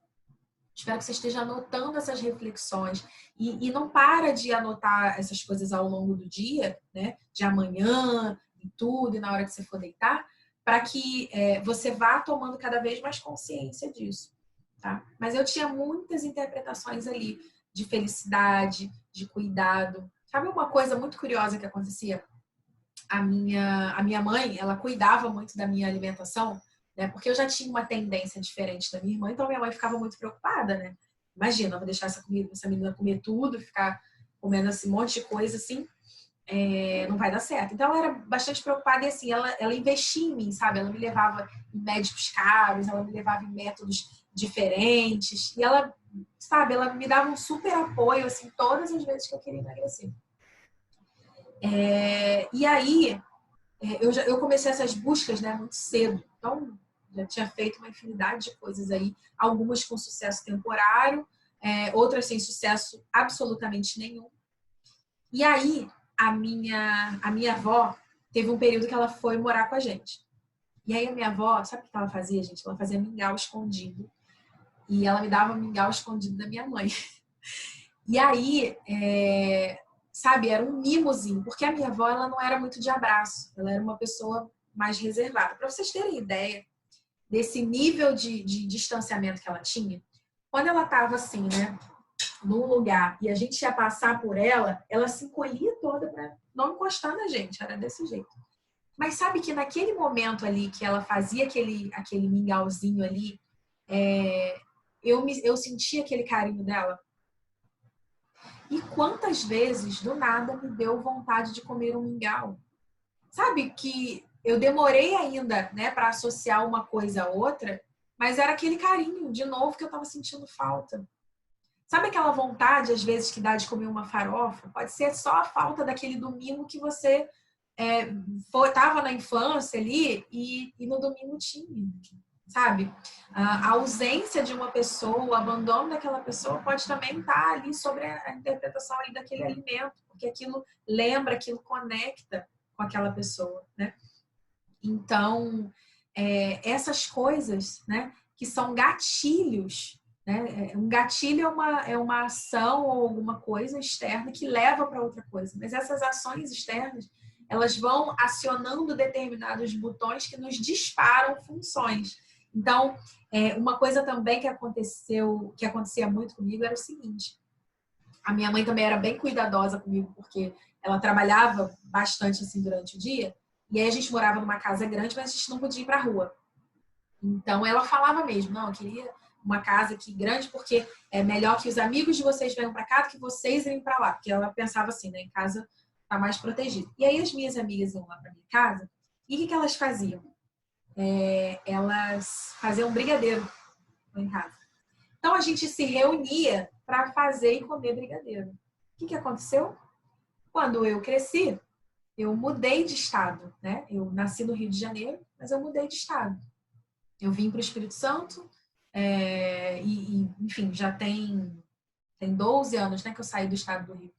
Espero que você esteja anotando essas reflexões e não para de anotar essas coisas ao longo do dia, né? De amanhã e tudo, e na hora que você for deitar, para que você vá tomando cada vez mais consciência disso, tá? Mas eu tinha muitas interpretações ali de felicidade, de cuidado. Sabe uma coisa muito curiosa que acontecia? A minha mãe, ela cuidava muito da minha alimentação, né? Porque eu já tinha uma tendência diferente da minha irmã, então minha mãe ficava muito preocupada, né? Imagina, eu vou deixar essa menina comer tudo, ficar comendo assim, um monte de coisa assim, não vai dar certo. Então ela era bastante preocupada e assim, ela investia em mim, sabe? Ela me levava em médicos caros, ela me levava em métodos diferentes e ela, sabe, ela me dava um super apoio assim todas as vezes que eu queria emagrecer. E aí eu comecei essas buscas, né, muito cedo. Então, já tinha feito uma infinidade de coisas aí, algumas com sucesso temporário, outras sem sucesso absolutamente nenhum. E aí, a minha avó teve um período que ela foi morar com a gente. E aí, a minha avó, sabe o que ela fazia, gente? Ela fazia mingau escondido. E ela me dava mingau escondido da minha mãe. E aí, sabe, era um mimozinho, porque a minha avó ela não era muito de abraço, ela era uma pessoa mais reservada. Para vocês terem ideia desse nível de distanciamento que ela tinha, quando ela estava assim, né, num lugar e a gente ia passar por ela, ela se encolhia toda para não encostar na gente, era desse jeito. Mas sabe que naquele momento ali que ela fazia aquele mingauzinho ali, eu sentia aquele carinho dela. E quantas vezes, do nada, me deu vontade de comer um mingau? Sabe que eu demorei ainda, né, para associar uma coisa a outra, mas era aquele carinho, de novo, que eu estava sentindo falta. Sabe aquela vontade, às vezes, que dá de comer uma farofa? Pode ser só a falta daquele domingo que você estava na infância ali e no domingo tinha. Sabe? A ausência de uma pessoa, o abandono daquela pessoa pode também estar ali sobre a interpretação ali daquele alimento, porque aquilo lembra, aquilo conecta com aquela pessoa, né? Então, essas coisas, né, que são gatilhos, né? Um gatilho é uma ação ou alguma coisa externa que leva para outra coisa, mas essas ações externas, elas vão acionando determinados botões que nos disparam funções. Então, uma coisa também que acontecia muito comigo era o seguinte: a minha mãe também era bem cuidadosa comigo, porque ela trabalhava bastante assim durante o dia, e aí a gente morava numa casa grande, mas a gente não podia ir para a rua. Então ela falava mesmo, não, eu queria uma casa aqui grande, porque é melhor que os amigos de vocês venham para cá do que vocês irem para lá, porque ela pensava assim, né, em casa tá mais protegido. E aí as minhas amigas iam lá para minha casa, e o que elas faziam? Elas faziam brigadeiro lá em casa. Então a gente se reunia para fazer e comer brigadeiro. O que aconteceu? Quando eu cresci, eu mudei de estado, né? Eu nasci no Rio de Janeiro, mas eu mudei de estado. Eu vim para o Espírito Santo enfim, já tem 12 anos, né, que eu saí do estado do Rio.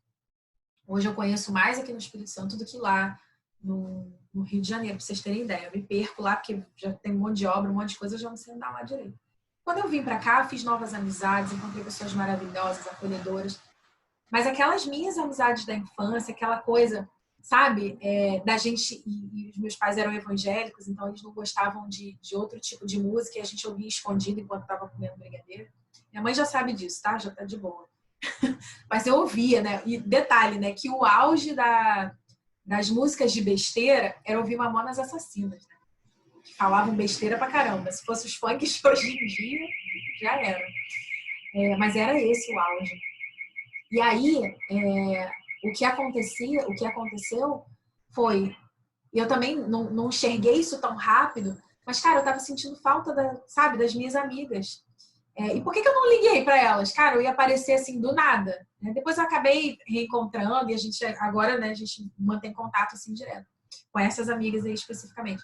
Hoje eu conheço mais aqui no Espírito Santo do que lá no Rio de Janeiro, para vocês terem ideia. Eu me perco lá porque já tem um monte de obra, um monte de coisa, eu já não sei andar lá direito. Quando eu vim para cá, fiz novas amizades, encontrei pessoas maravilhosas, acolhedoras. Mas aquelas minhas amizades da infância, aquela coisa, sabe, da gente. E os meus pais eram evangélicos, então eles não gostavam de outro tipo de música e a gente ouvia escondido enquanto estava comendo brigadeiro. Minha mãe já sabe disso, tá? Já tá de boa. Mas eu ouvia, né? E detalhe, né? Que o auge das músicas de besteira era ouvir Mamonas Assassinas, né? Que falavam besteira pra caramba. Se fosse os funks de hoje em dia, já era. Mas era esse o auge. E aí, o que aconteceu foi, eu também não enxerguei isso tão rápido, mas, cara, eu tava sentindo falta, sabe, das minhas amigas. E por que eu não liguei para elas? Cara, eu ia aparecer assim do nada, né? Depois eu acabei reencontrando e a gente agora, né, a gente mantém contato assim direto com essas amigas aí especificamente.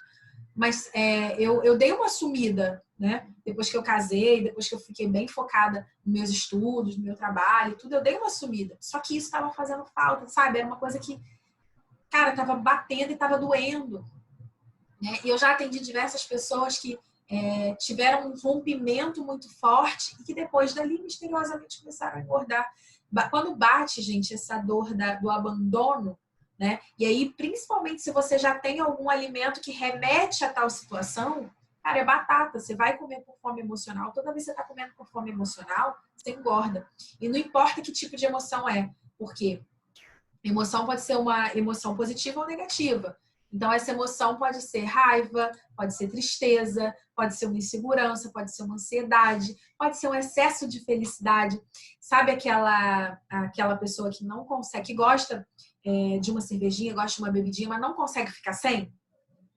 Mas eu dei uma sumida, né? Depois que eu casei, depois que eu fiquei bem focada nos meus estudos, no meu trabalho, tudo, eu dei uma sumida. Só que isso estava fazendo falta, sabe? Era uma coisa que, cara, estava batendo e estava doendo, né? E eu já atendi diversas pessoas que tiveram um rompimento muito forte e que depois dali misteriosamente começaram a engordar. Quando bate, gente, essa dor do abandono, né? E aí, principalmente se você já tem algum alimento que remete a tal situação, cara, é batata. Você vai comer por fome emocional. Toda vez que você está comendo por fome emocional, você engorda. E não importa que tipo de emoção é, porque emoção pode ser uma emoção positiva ou negativa. Então, essa emoção pode ser raiva, pode ser tristeza, pode ser uma insegurança, pode ser uma ansiedade, pode ser um excesso de felicidade. Sabe aquela pessoa que não consegue, que gosta de uma cervejinha, gosta de uma bebidinha, mas não consegue ficar sem?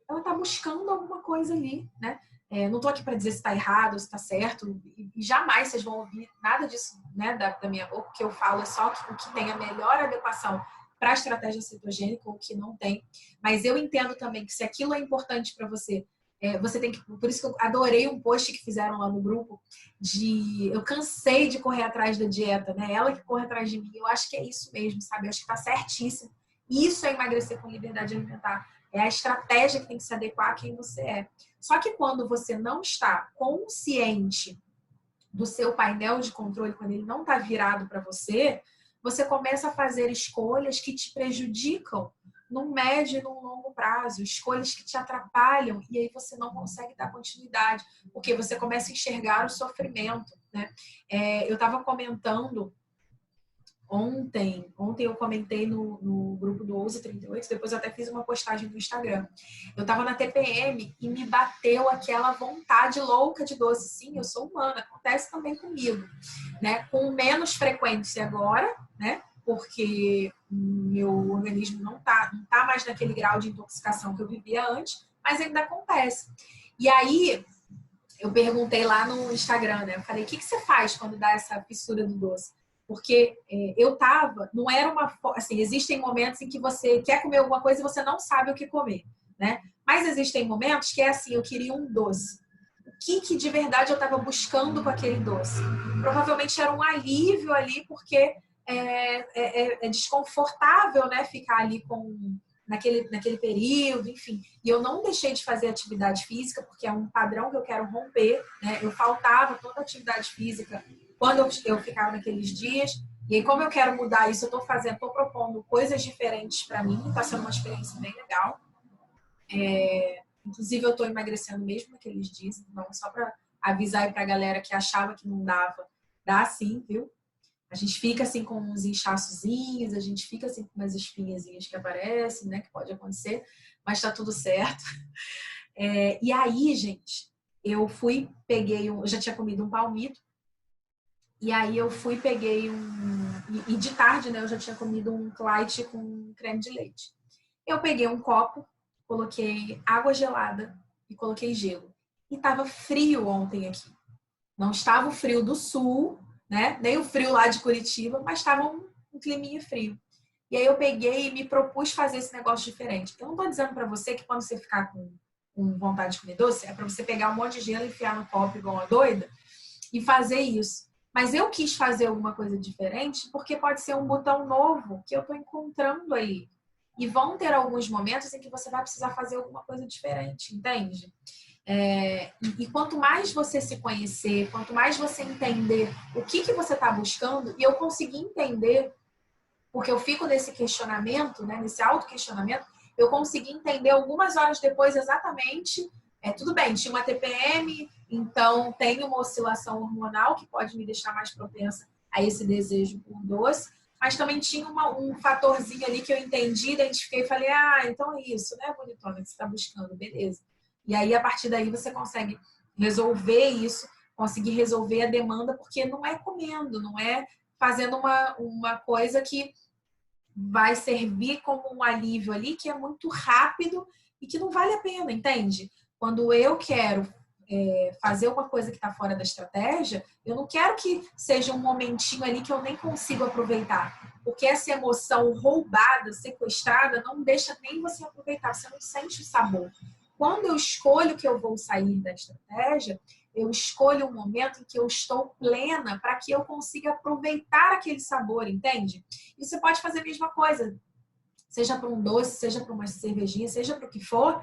Ela está buscando alguma coisa ali, né? Não estou aqui para dizer se está errado ou se está certo, e jamais vocês vão ouvir nada disso, né, da minha boca. O que eu falo é só o que tem a melhor adequação para a estratégia cetogênica ou o que não tem. Mas eu entendo também que se aquilo é importante para você, você tem que... Por isso que eu adorei um post que fizeram lá no grupo eu cansei de correr atrás da dieta, né? Ela que corre atrás de mim. Eu acho que é isso mesmo, sabe? Eu acho que está certíssimo. Isso é emagrecer com liberdade alimentar. É a estratégia que tem que se adequar a quem você é. Só que quando você não está consciente do seu painel de controle, quando ele não está virado para você, você começa a fazer escolhas que te prejudicam no médio e no longo prazo, escolhas que te atrapalham, e aí você não consegue dar continuidade, porque você começa a enxergar o sofrimento, né? Eu estava comentando Ontem eu comentei no grupo do Ouse 38, depois eu até fiz uma postagem no Instagram. Eu tava na TPM e me bateu aquela vontade louca de doce. Sim, eu sou humana, acontece também comigo, né? Com menos frequência agora, né? Porque meu organismo não tá mais naquele grau de intoxicação que eu vivia antes, mas ainda acontece. E aí, eu perguntei lá no Instagram, né? Eu falei, o que você faz quando dá essa fissura do doce? Porque não era uma... Assim, existem momentos em que você quer comer alguma coisa e você não sabe o que comer, né? Mas existem momentos que é assim, eu queria um doce. O que de verdade eu estava buscando com aquele doce? Provavelmente era um alívio ali, porque é desconfortável, né? Ficar ali naquele período, enfim. E eu não deixei de fazer atividade física, porque é um padrão que eu quero romper, né? Eu faltava toda a atividade física quando eu ficava naqueles dias. E aí, como eu quero mudar isso, eu estou propondo coisas diferentes para mim. Está sendo uma experiência bem legal. Inclusive, eu estou emagrecendo mesmo naqueles dias. Então, só para avisar aí para a galera que achava que não dava, dá sim, viu? A gente fica assim com uns inchaçozinhos, a gente fica assim com umas espinhazinhas que aparecem, né? Que pode acontecer, mas tá tudo certo. E aí, gente, eu já tinha comido um palmito, e aí eu peguei e de tarde, né, eu já tinha comido um Clyde com creme de leite. Eu peguei um copo, coloquei água gelada e coloquei gelo. E tava frio ontem aqui. Não estava o frio do sul, né? Nem o frio lá de Curitiba, mas estava um climinha frio. E aí eu peguei e me propus fazer esse negócio diferente. Eu não tô dizendo para você que quando você ficar com vontade de comer doce, é para você pegar um monte de gelo e enfiar no copo igual uma doida e fazer isso. Mas eu quis fazer alguma coisa diferente porque pode ser um botão novo que eu tô encontrando aí. E vão ter alguns momentos em que você vai precisar fazer alguma coisa diferente, entende? E quanto mais você se conhecer, quanto mais você entender o que você está buscando, e eu consegui entender, porque eu fico nesse questionamento, né, nesse auto-questionamento, eu consegui entender algumas horas depois exatamente, tudo bem, tinha uma TPM, então tem uma oscilação hormonal que pode me deixar mais propensa a esse desejo por doce, mas também tinha um fatorzinho ali que eu entendi, identifiquei e falei, então é isso, né, bonitona, que você está buscando, beleza. E aí, a partir daí, você consegue resolver isso, conseguir resolver a demanda, porque não é comendo, não é fazendo uma coisa que vai servir como um alívio ali, que é muito rápido e que não vale a pena, entende? Quando eu quero fazer uma coisa que está fora da estratégia, eu não quero que seja um momentinho ali que eu nem consigo aproveitar. Porque essa emoção roubada, sequestrada, não deixa nem você aproveitar, você não sente o sabor. Quando eu escolho que eu vou sair da estratégia, eu escolho um momento em que eu estou plena para que eu consiga aproveitar aquele sabor, entende? E você pode fazer a mesma coisa. seja para um doce, seja para uma cervejinha, seja para o que for,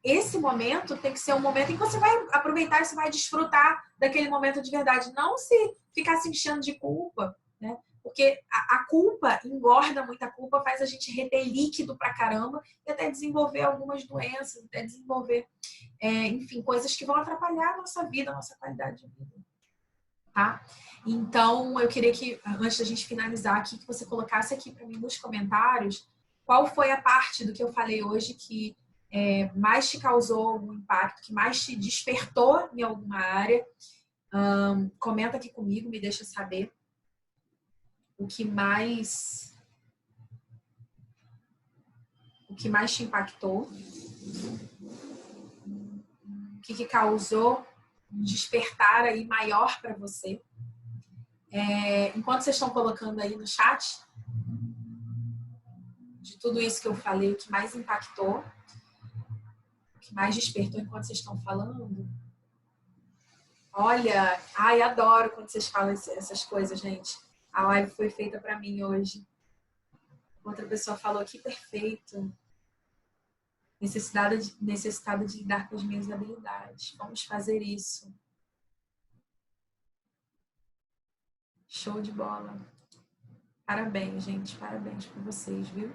esse momento tem que ser um momento em que você vai aproveitar e você vai desfrutar daquele momento de verdade. Não se ficar se enchendo de culpa, né? Porque a culpa engorda muito, a culpa faz a gente reter líquido pra caramba e até desenvolver algumas doenças, até desenvolver, enfim, coisas que vão atrapalhar a nossa vida, a nossa qualidade de vida. Tá? Então, eu queria que, antes da gente finalizar aqui, que você colocasse aqui para mim nos comentários qual foi a parte do que eu falei hoje que mais te causou algum impacto, que mais te despertou em alguma área. Comenta aqui comigo, me deixa saber o que mais te impactou, o que causou um despertar aí maior para você. Enquanto vocês estão colocando aí no chat, de tudo isso que eu falei, o que mais impactou, o que mais despertou enquanto vocês estão falando. Olha, ai, adoro quando vocês falam essas coisas, gente. A live foi feita para mim hoje. Outra pessoa falou que perfeito. Necessitada de lidar com as minhas habilidades. Vamos fazer isso. Show de bola. Parabéns, gente. Parabéns por vocês, viu?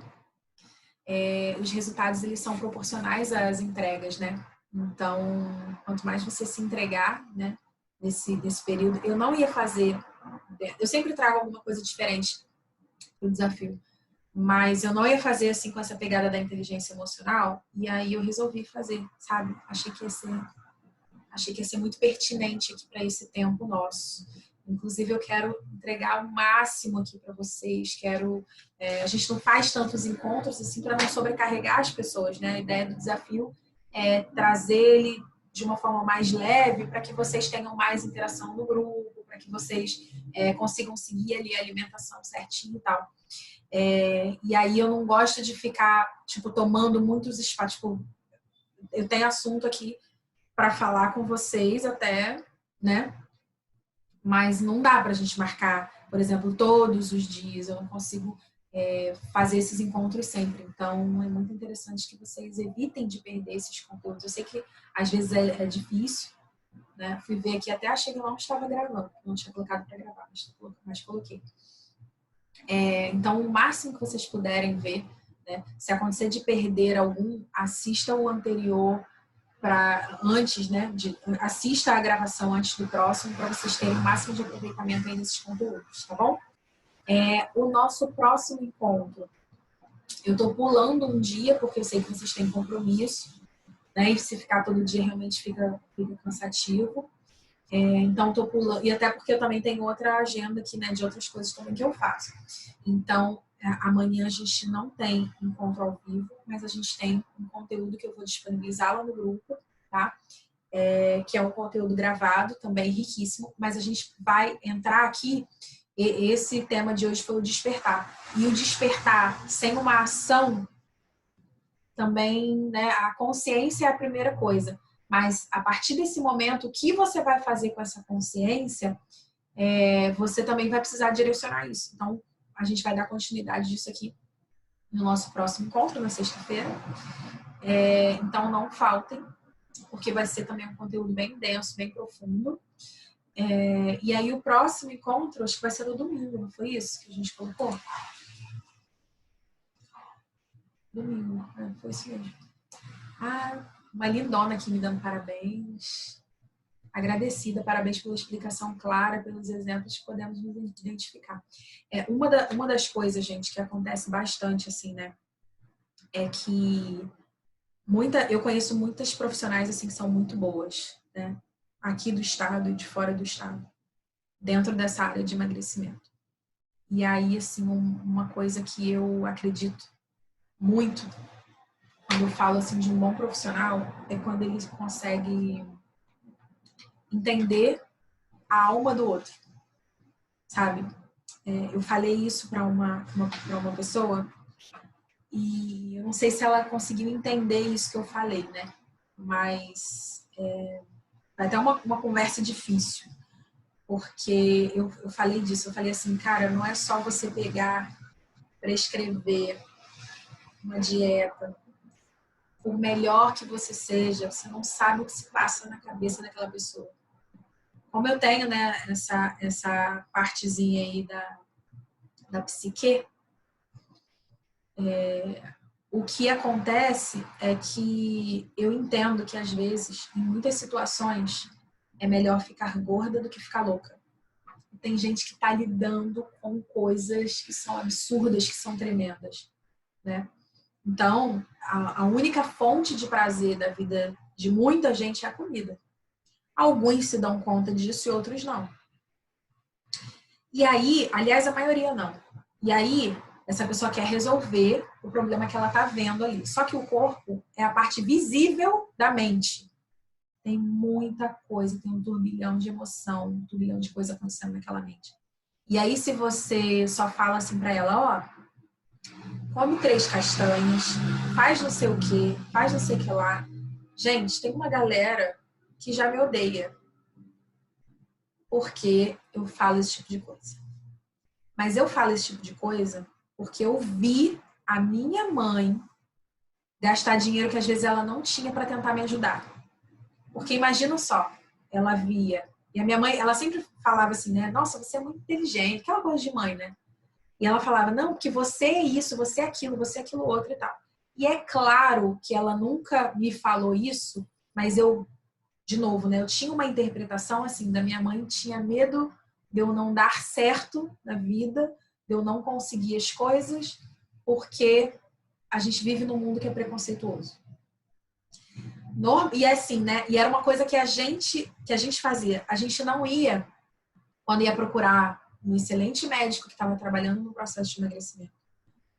Os resultados, eles são proporcionais às entregas, né? Então, quanto mais você se entregar, né? Nesse período. Eu não ia fazer... Eu sempre trago alguma coisa diferente pro desafio. Mas eu não ia fazer assim com essa pegada da inteligência emocional. E aí eu resolvi fazer, sabe? Achei que ia ser muito pertinente aqui para esse tempo nosso. Inclusive, eu quero entregar o máximo aqui para vocês. A gente não faz tantos encontros assim para não sobrecarregar as pessoas, né? A ideia do desafio é trazer ele de uma forma mais leve para que vocês tenham mais interação no grupo, para que vocês consigam seguir ali a alimentação certinho e tal. E aí eu não gosto de ficar, tipo, tomando muitos espaços. Tipo, eu tenho assunto aqui para falar com vocês até, né? Mas não dá pra gente marcar, por exemplo, todos os dias. Eu não consigo fazer esses encontros sempre. Então, é muito interessante que vocês evitem de perder esses conteúdos. Eu sei que às vezes é difícil, né? Fui ver aqui, até achei que eu não estava gravando. Não tinha colocado para gravar, mas coloquei. Então, o máximo que vocês puderem ver, né? Se acontecer de perder algum, assista o anterior antes, né? Assista a gravação antes do próximo para vocês terem o máximo de aproveitamento aí desses conteúdos, tá bom? O nosso próximo encontro, eu tô pulando um dia porque eu sei que vocês têm compromisso, né? E se ficar todo dia realmente fica cansativo. Então, tô pulando. E até porque eu também tenho outra agenda aqui, né? De outras coisas também que eu faço. Então, amanhã a gente não tem encontro ao vivo, mas a gente tem um conteúdo que eu vou disponibilizar lá no grupo, tá? Que é um conteúdo gravado, também riquíssimo. Mas a gente vai entrar aqui. Esse tema de hoje foi o despertar. E o despertar sem uma ação também, né? A consciência é a primeira coisa. Mas, a partir desse momento, o que você vai fazer com essa consciência, você também vai precisar direcionar isso. Então, a gente vai dar continuidade disso aqui no nosso próximo encontro, na sexta-feira. Então, não faltem, porque vai ser também um conteúdo bem denso, bem profundo. E aí, o próximo encontro, acho que vai ser no domingo, não foi isso que a gente colocou? Domingo, foi isso mesmo. Uma lindona aqui me dando parabéns. Agradecida, parabéns pela explicação clara, pelos exemplos que podemos nos identificar. Uma das coisas, gente, que acontece bastante, assim, né, é que eu conheço muitas profissionais, assim, que são muito boas, né, aqui do estado e de fora do estado, dentro dessa área de emagrecimento. E aí, assim, uma coisa que eu acredito muito, quando eu falo, assim, de um bom profissional, é quando ele consegue entender a alma do outro, sabe? Eu falei isso para uma pessoa e eu não sei se ela conseguiu entender isso que eu falei, né? Mas vai até uma conversa difícil, porque eu falei disso, eu falei assim, cara, não é só você pegar, prescrever uma dieta, por melhor que você seja, você não sabe o que se passa na cabeça daquela pessoa. Como eu tenho, né, essa partezinha aí da psique, o que acontece é que eu entendo que, às vezes, em muitas situações, é melhor ficar gorda do que ficar louca. Tem gente que está lidando com coisas que são absurdas, que são tremendas, né? Então, a única fonte de prazer da vida de muita gente é a comida. Alguns se dão conta disso e outros não. E aí, aliás, a maioria não. E aí, essa pessoa quer resolver o problema que ela está vendo ali. Só que o corpo é a parte visível da mente. Tem muita coisa, tem um turbilhão de emoção, um turbilhão de coisa acontecendo naquela mente. E aí, se você só fala assim pra ela, ó, come 3 castanhas, faz não sei o quê, faz não sei o que lá. Gente, tem uma galera que já me odeia porque eu falo esse tipo de coisa. Mas eu falo esse tipo de coisa porque eu vi a minha mãe gastar dinheiro que às vezes ela não tinha para tentar me ajudar. Porque imagina só, ela via... E a minha mãe, ela sempre falava assim, né? Nossa, você é muito inteligente. Aquela coisa de mãe, né? E ela falava, não, porque você é isso, você é aquilo outro e tal. E é claro que ela nunca me falou isso, mas eu, de novo, né? Eu tinha uma interpretação assim, da minha mãe tinha medo de eu não dar certo na vida, de eu não conseguir as coisas, porque a gente vive num mundo que é preconceituoso. E assim, né? E era uma coisa que a gente fazia. A gente não ia, quando ia procurar um excelente médico que estava trabalhando no processo de emagrecimento.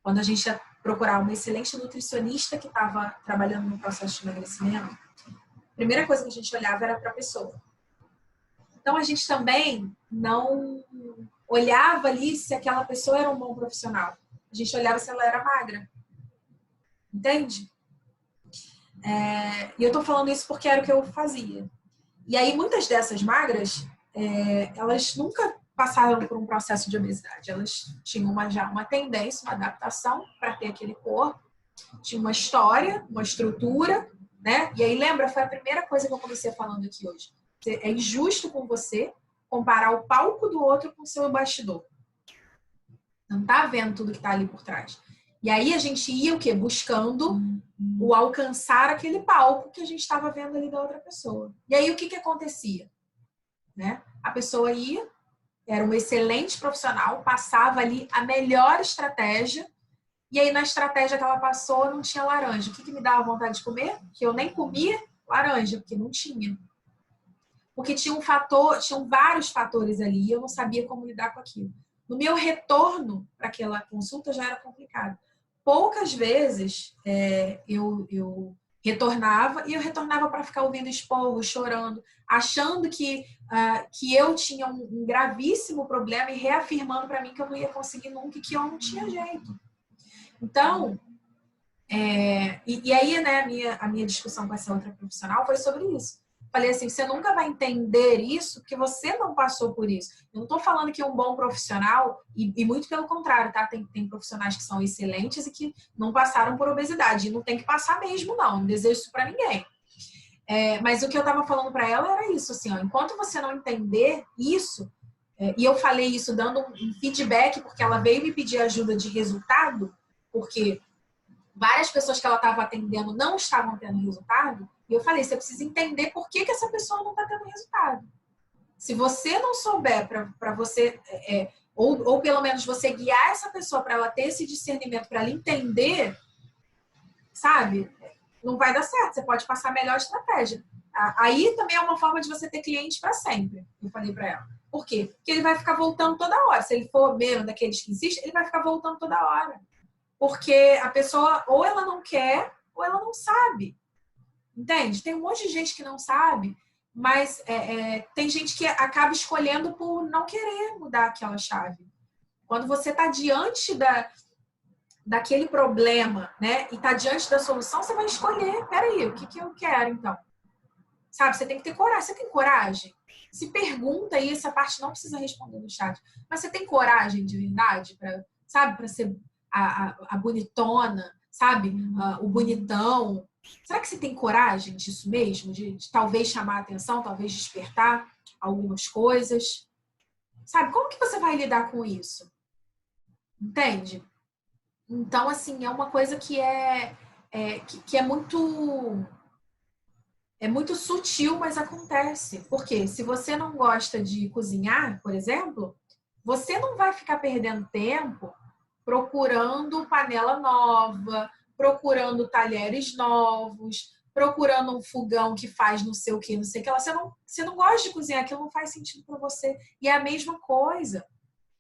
Quando a gente ia procurar uma excelente nutricionista que estava trabalhando no processo de emagrecimento, a primeira coisa que a gente olhava era para a pessoa. Então, a gente também não olhava ali se aquela pessoa era um bom profissional. A gente olhava se ela era magra. Entende? E eu tô falando isso porque era o que eu fazia. E aí, muitas dessas magras, elas nunca passaram por um processo de obesidade. Elas tinham já uma tendência, uma adaptação para ter aquele corpo. Tinha uma história, uma estrutura, né? E aí, lembra, foi a primeira coisa que eu comecei falando aqui hoje. É injusto com você comparar o palco do outro com o seu bastidor. Não tá vendo tudo que tá ali por trás. E aí a gente ia o quê? Buscando o alcançar aquele palco que a gente estava vendo ali da outra pessoa. E aí o que acontecia? Né? A pessoa ia, era um excelente profissional, passava ali a melhor estratégia, e aí na estratégia que ela passou não tinha laranja. O que me dava vontade de comer? Que eu nem comia laranja, porque não tinha. Porque tinham vários fatores ali e eu não sabia como lidar com aquilo. No meu retorno para aquela consulta já era complicado. Poucas vezes eu retornava e eu retornava para ficar ouvindo esporro, chorando, achando que eu tinha um gravíssimo problema e reafirmando para mim que eu não ia conseguir nunca e que eu não tinha jeito. Então, e aí, né, a minha discussão com essa outra profissional foi sobre isso. Falei assim, você nunca vai entender isso porque você não passou por isso. Eu não estou falando que um bom profissional, e muito pelo contrário, tá? Tem profissionais que são excelentes e que não passaram por obesidade. E não tem que passar mesmo, não. Não desejo isso para ninguém. Mas o que eu estava falando para ela era isso, assim, ó, enquanto você não entender isso, e eu falei isso dando um feedback, porque ela veio me pedir ajuda de resultado, porque várias pessoas que ela estava atendendo não estavam tendo resultado, e eu falei, você precisa entender por que essa pessoa não está tendo resultado. Se você não souber para você, ou pelo menos você guiar essa pessoa para ela ter esse discernimento, para ela entender, sabe, não vai dar certo, você pode passar a melhor estratégia. Aí também é uma forma de você ter cliente para sempre, eu falei para ela. Por quê? Porque ele vai ficar voltando toda hora. Se ele for mesmo daqueles que insistem, ele vai ficar voltando toda hora. Porque a pessoa, ou ela não quer, ou ela não sabe. Entende? Tem um monte de gente que não sabe, mas tem gente que acaba escolhendo por não querer mudar aquela chave. Quando você está diante daquele problema, né, e está diante da solução, você vai escolher, peraí, o que eu quero, então? Sabe, você tem que ter coragem. Você tem coragem? Se pergunta aí, essa parte não precisa responder no chat, mas você tem coragem de verdade para ser a bonitona, sabe? O bonitão. Será que você tem coragem disso mesmo? De talvez chamar a atenção, talvez despertar algumas coisas? Sabe? Como que você vai lidar com isso? Entende? Então, assim, é uma coisa que que é muito sutil, mas acontece. Porque se você não gosta de cozinhar, por exemplo, você não vai ficar perdendo tempo procurando panela nova, procurando talheres novos, procurando um fogão que faz não sei o que, não sei o que lá. Você não gosta de cozinhar, aquilo não faz sentido para você. E é a mesma coisa.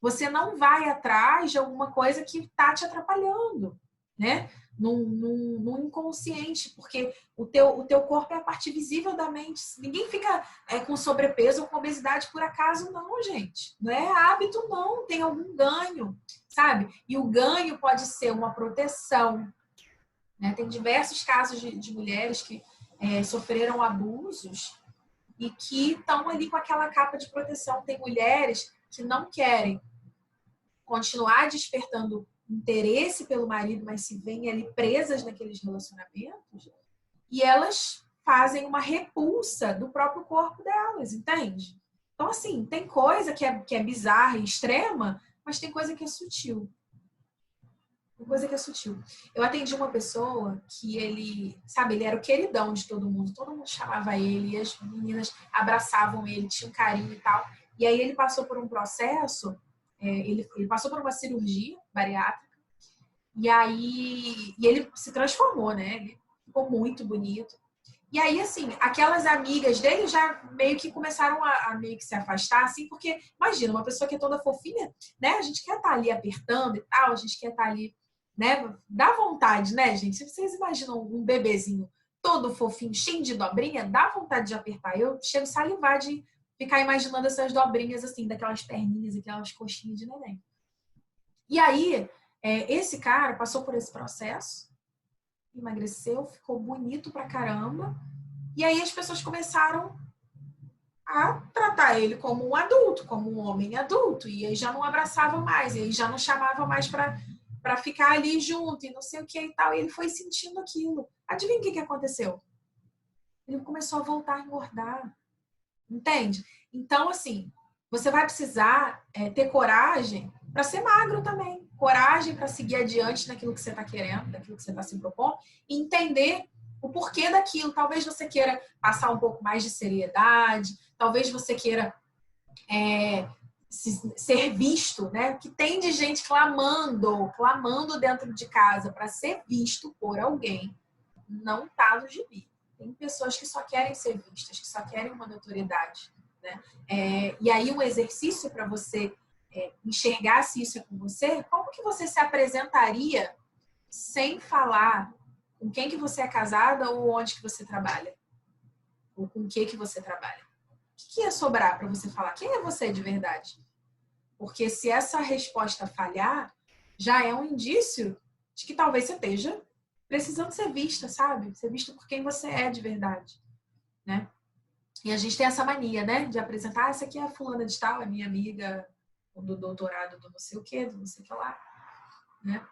Você não vai atrás de alguma coisa que está te atrapalhando, né? No inconsciente, porque o teu corpo é a parte visível da mente. Ninguém fica com sobrepeso ou com obesidade por acaso, não, gente. Não é hábito, não. Tem algum ganho, sabe? E o ganho pode ser uma proteção, né? Tem diversos casos de mulheres que sofreram abusos e que estão ali com aquela capa de proteção. Tem mulheres que não querem continuar despertando interesse pelo marido, mas se veem ali presas naqueles relacionamentos, e elas fazem uma repulsa do próprio corpo delas, entende? Então, assim, tem coisa que é bizarra e extrema, mas tem coisa que é sutil. Tem coisa que é sutil. Eu atendi uma pessoa que ele, sabe, ele era o queridão de todo mundo chamava ele, e as meninas abraçavam ele, tinham carinho e tal. E aí ele passou por um processo, ele passou por uma cirurgia bariátrica, e aí ele se transformou, né? Ele ficou muito bonito. E aí, assim, aquelas amigas dele já meio que começaram a meio que se afastar, assim, porque, imagina, uma pessoa que é toda fofinha, né? A gente quer estar ali apertando e tal, a gente quer estar ali, né? Dá vontade, né, gente? Se vocês imaginam um bebezinho todo fofinho, cheio de dobrinha, dá vontade de apertar. Eu chego a salivar de ficar imaginando essas dobrinhas, assim, daquelas perninhas, aquelas coxinhas de neném. E aí, esse cara passou por esse processo, emagreceu, ficou bonito pra caramba. E aí as pessoas começaram a tratar ele como um adulto, como um homem adulto. E aí já não abraçava mais, e aí já não chamava mais pra ficar ali junto, e não sei o que e tal. E ele foi sentindo aquilo. Adivinha o que aconteceu? Ele começou a voltar a engordar. Entende? Então, assim, você vai precisar ter coragem para ser magro também. Coragem para seguir adiante naquilo que você está querendo, naquilo que você está se propondo, e entender o porquê daquilo. Talvez você queira passar um pouco mais de seriedade, talvez você queira ser visto, né? Que tem de gente clamando dentro de casa para ser visto por alguém, não tá no gibi. Tem pessoas que só querem ser vistas, que só querem uma notoriedade, né? E aí um exercício para você enxergar se isso é com você, como que você se apresentaria sem falar com quem que você é casada ou onde que você trabalha? Ou com o que você trabalha? O que ia sobrar para você falar? Quem é você de verdade? Porque se essa resposta falhar, já é um indício de que talvez você esteja precisando ser vista, sabe? Ser vista por quem você é de verdade, né? E a gente tem essa mania, né? De apresentar, essa aqui é a fulana de tal, é minha amiga do doutorado do não sei o que, do não sei o que lá, né?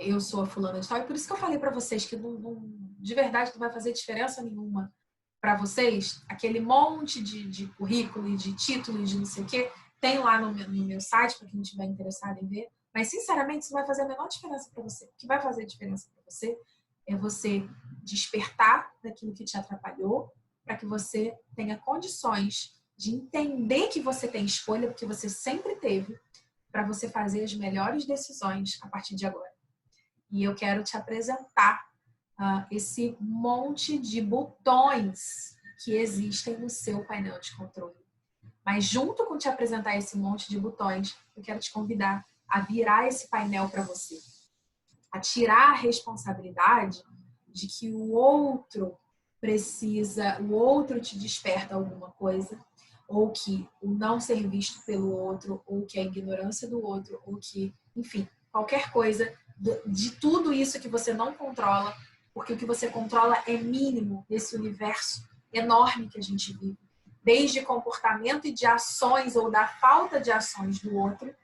Eu sou a fulana de tal. E por isso que eu falei para vocês que de verdade não vai fazer diferença nenhuma para vocês. Aquele monte de currículo e de título e de não sei o que tem lá no meu site, para quem estiver interessado em ver. Mas, sinceramente, isso não vai fazer a menor diferença para você. O que vai fazer diferença para você é você despertar daquilo que te atrapalhou, para que você tenha condições de entender que você tem escolha, porque você sempre teve, para você fazer as melhores decisões a partir de agora. E eu quero te apresentar esse monte de botões que existem no seu painel de controle. Mas junto com te apresentar esse monte de botões, eu quero te convidar a virar esse painel para você. A tirar a responsabilidade de que o outro te desperta alguma coisa, ou que o não ser visto pelo outro, ou que a ignorância do outro, ou que, enfim, qualquer coisa de tudo isso que você não controla, porque o que você controla é mínimo nesse universo enorme que a gente vive. Desde comportamento e de ações ou da falta de ações do outro,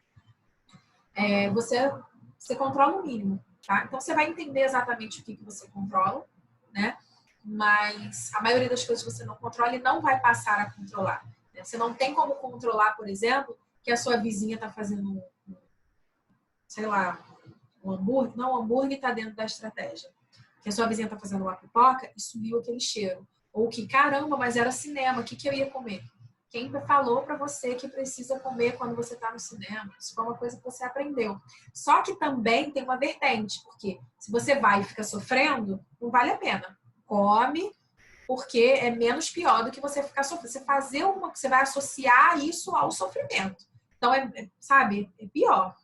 você controla o mínimo. tá? Então, você vai entender exatamente o que você controla, né? Mas a maioria das coisas você não controla e não vai passar a controlar. Né? Você não tem como controlar, por exemplo, que a sua vizinha está fazendo, sei lá, um hambúrguer. Não, o hambúrguer está dentro da estratégia. Que a sua vizinha está fazendo uma pipoca e subiu aquele cheiro. Ou que, caramba, mas era cinema, o que eu ia comer? Quem falou para você que precisa comer quando você está no cinema? Isso foi uma coisa que você aprendeu. Só que também tem uma vertente, porque se você vai e fica sofrendo, não vale a pena. Come, porque é menos pior do que você ficar sofrendo. Você fazer você vai associar isso ao sofrimento. Então, sabe, é pior.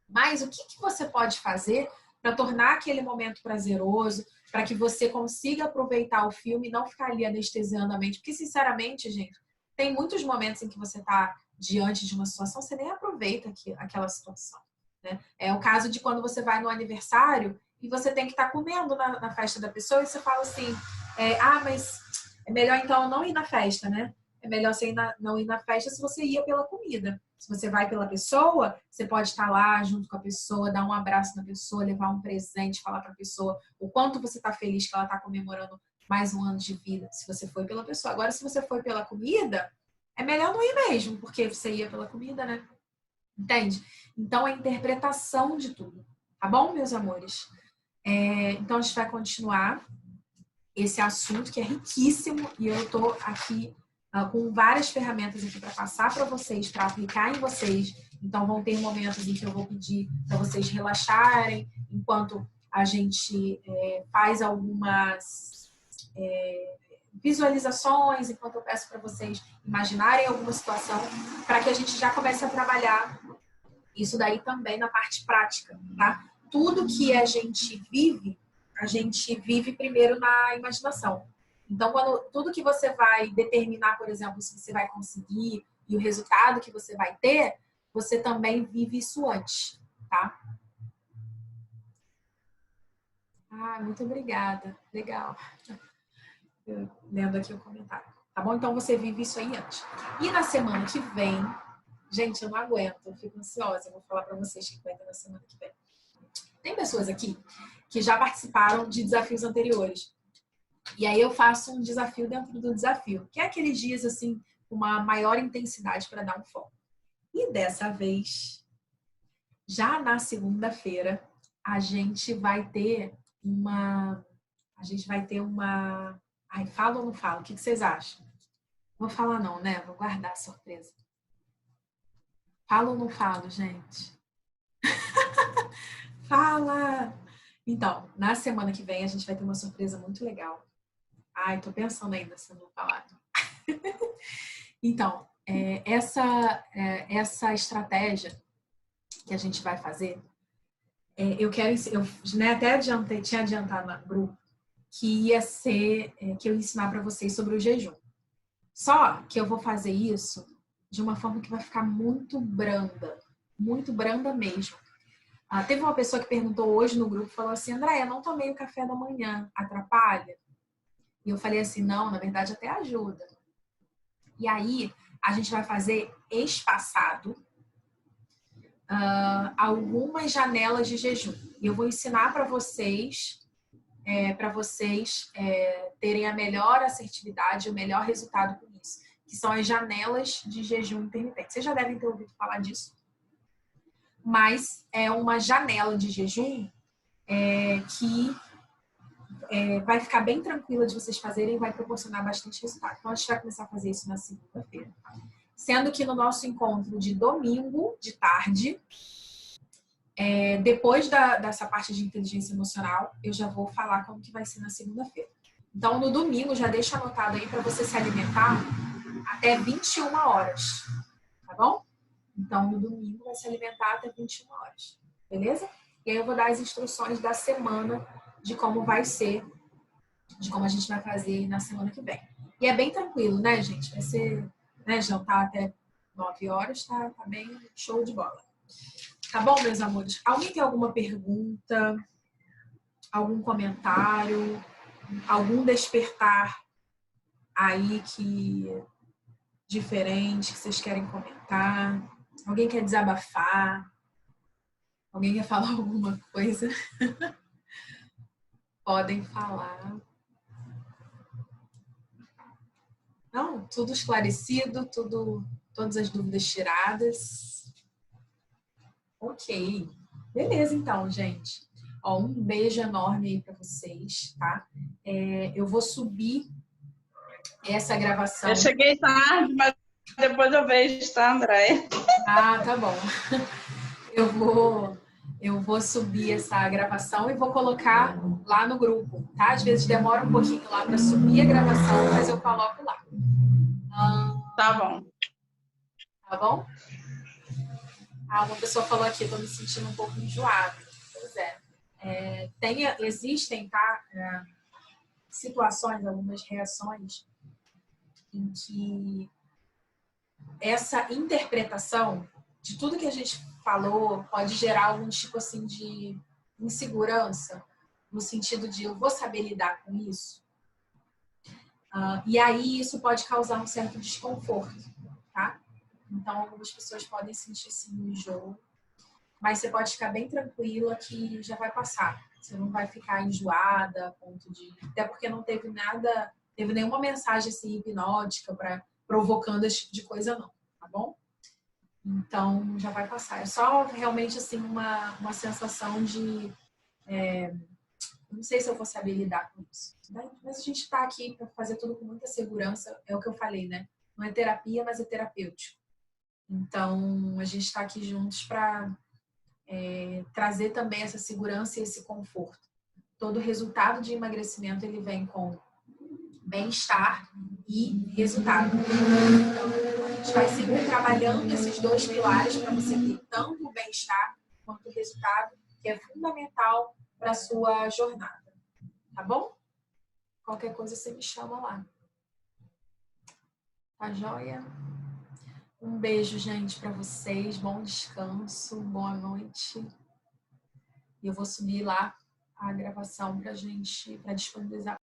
Mas o que você pode fazer para tornar aquele momento prazeroso, para que você consiga aproveitar o filme e não ficar ali anestesiando a mente? Porque, sinceramente, gente, tem muitos momentos em que você está diante de uma situação, você nem aproveita aquela situação. Né? É o caso de quando você vai no aniversário e você tem que estar comendo na festa da pessoa e você fala assim, mas é melhor então não ir na festa, né? É melhor você não ir na festa se você ia pela comida. Se você vai pela pessoa, você pode estar lá junto com a pessoa, dar um abraço na pessoa, levar um presente, falar para a pessoa o quanto você está feliz que ela está comemorando mais um ano de vida, se você foi pela pessoa. Agora, se você foi pela comida, é melhor não ir mesmo, porque você ia pela comida, né? Entende? Então, é a interpretação de tudo. Tá bom, meus amores? Então, a gente vai continuar esse assunto que é riquíssimo e eu tô aqui com várias ferramentas aqui para passar para vocês, para aplicar em vocês. Então, vão ter momentos em que eu vou pedir para vocês relaxarem, enquanto a gente faz algumas visualizações, enquanto eu peço para vocês imaginarem alguma situação, para que a gente já comece a trabalhar isso daí também na parte prática, tá? Tudo que a gente vive primeiro na imaginação. Então, tudo que você vai determinar, por exemplo, se você vai conseguir e o resultado que você vai ter, você também vive isso antes, tá? Muito obrigada. Legal. Eu lendo aqui o comentário. Tá bom? Então, você vive isso aí antes. E na semana que vem, gente, eu não aguento, eu fico ansiosa. Eu vou falar para vocês que vai ter na semana que vem. Tem pessoas aqui que já participaram de desafios anteriores. E aí eu faço um desafio dentro do desafio, que é aqueles dias assim, com uma maior intensidade para dar um foco. E dessa vez, já na segunda-feira, a gente vai ter uma. Ai, falo ou não falo? O que vocês acham? Vou falar não, né? Vou guardar a surpresa. Falo ou não falo, gente? Fala! Então, na semana que vem a gente vai ter uma surpresa muito legal. Ai, tô pensando ainda se eu não falar. Então, essa estratégia que a gente vai fazer, eu né, até tinha adiantado no grupo que ia ser que eu ia ensinar para vocês sobre o jejum. Só que eu vou fazer isso de uma forma que vai ficar muito branda mesmo. Teve uma pessoa que perguntou hoje no grupo, falou assim, Andréia, não tomei o café da manhã, atrapalha? E eu falei assim, não, na verdade até ajuda. E aí, a gente vai fazer espaçado algumas janelas de jejum. E eu vou ensinar para vocês terem a melhor assertividade, o melhor resultado com isso, que são as janelas de jejum intermitente. Vocês já devem ter ouvido falar disso. Mas é uma janela de jejum que vai ficar bem tranquila de vocês fazerem e vai proporcionar bastante resultado. Então, a gente vai começar a fazer isso na segunda-feira. Sendo que no nosso encontro de domingo, de tarde, depois dessa parte de inteligência emocional, eu já vou falar como que vai ser na segunda-feira. Então, no domingo, já deixa anotado aí para você se alimentar até 21 horas, tá bom? Então, no domingo, vai se alimentar até 21 horas, beleza? E aí eu vou dar as instruções da semana de como vai ser, de como a gente vai fazer na semana que vem. E é bem tranquilo, né, gente? Vai ser, né, jantar até 9 horas, tá bem show de bola. Tá bom, meus amores? Alguém tem alguma pergunta? Algum comentário? Algum despertar aí que diferente que vocês querem comentar? Alguém quer desabafar? Alguém quer falar alguma coisa? Podem falar. Não, tudo esclarecido, todas as dúvidas tiradas. Ok. Beleza, então, gente. Ó, um beijo enorme aí para vocês, tá? Eu vou subir essa gravação. Eu cheguei tarde, mas depois eu vejo, tá, Andréia? Ah, tá bom. Eu vou subir essa gravação e vou colocar lá no grupo, tá? Às vezes demora um pouquinho lá para subir a gravação, mas eu coloco lá. Tá bom. Tá bom? Ah, uma pessoa falou aqui, estou me sentindo um pouco enjoada. Pois é. Existem, tá? Situações, algumas reações em que essa interpretação de tudo que a gente falou pode gerar algum tipo assim de insegurança, no sentido de eu vou saber lidar com isso. E aí isso pode causar um certo desconforto, tá? Então algumas pessoas podem sentir assim um enjoo, mas você pode ficar bem tranquila que já vai passar. Você não vai ficar enjoada a ponto de... Até porque não teve nada, teve nenhuma mensagem assim hipnótica para provocando esse tipo de coisa não, tá bom? Então já vai passar. É só realmente assim uma sensação de não sei se eu vou saber lidar com isso. Né? Mas a gente está aqui para fazer tudo com muita segurança. É o que eu falei, né? Não é terapia, mas é terapêutico. Então a gente está aqui juntos para trazer também essa segurança e esse conforto. Todo resultado de emagrecimento ele vem com bem-estar e resultado. Então, a gente vai sempre trabalhando esses dois pilares para você ter tanto o bem-estar quanto o resultado, que é fundamental para a sua jornada. Tá bom? Qualquer coisa você me chama lá. Tá joia? Um beijo, gente, para vocês. Bom descanso, boa noite. E eu vou subir lá a gravação para disponibilizar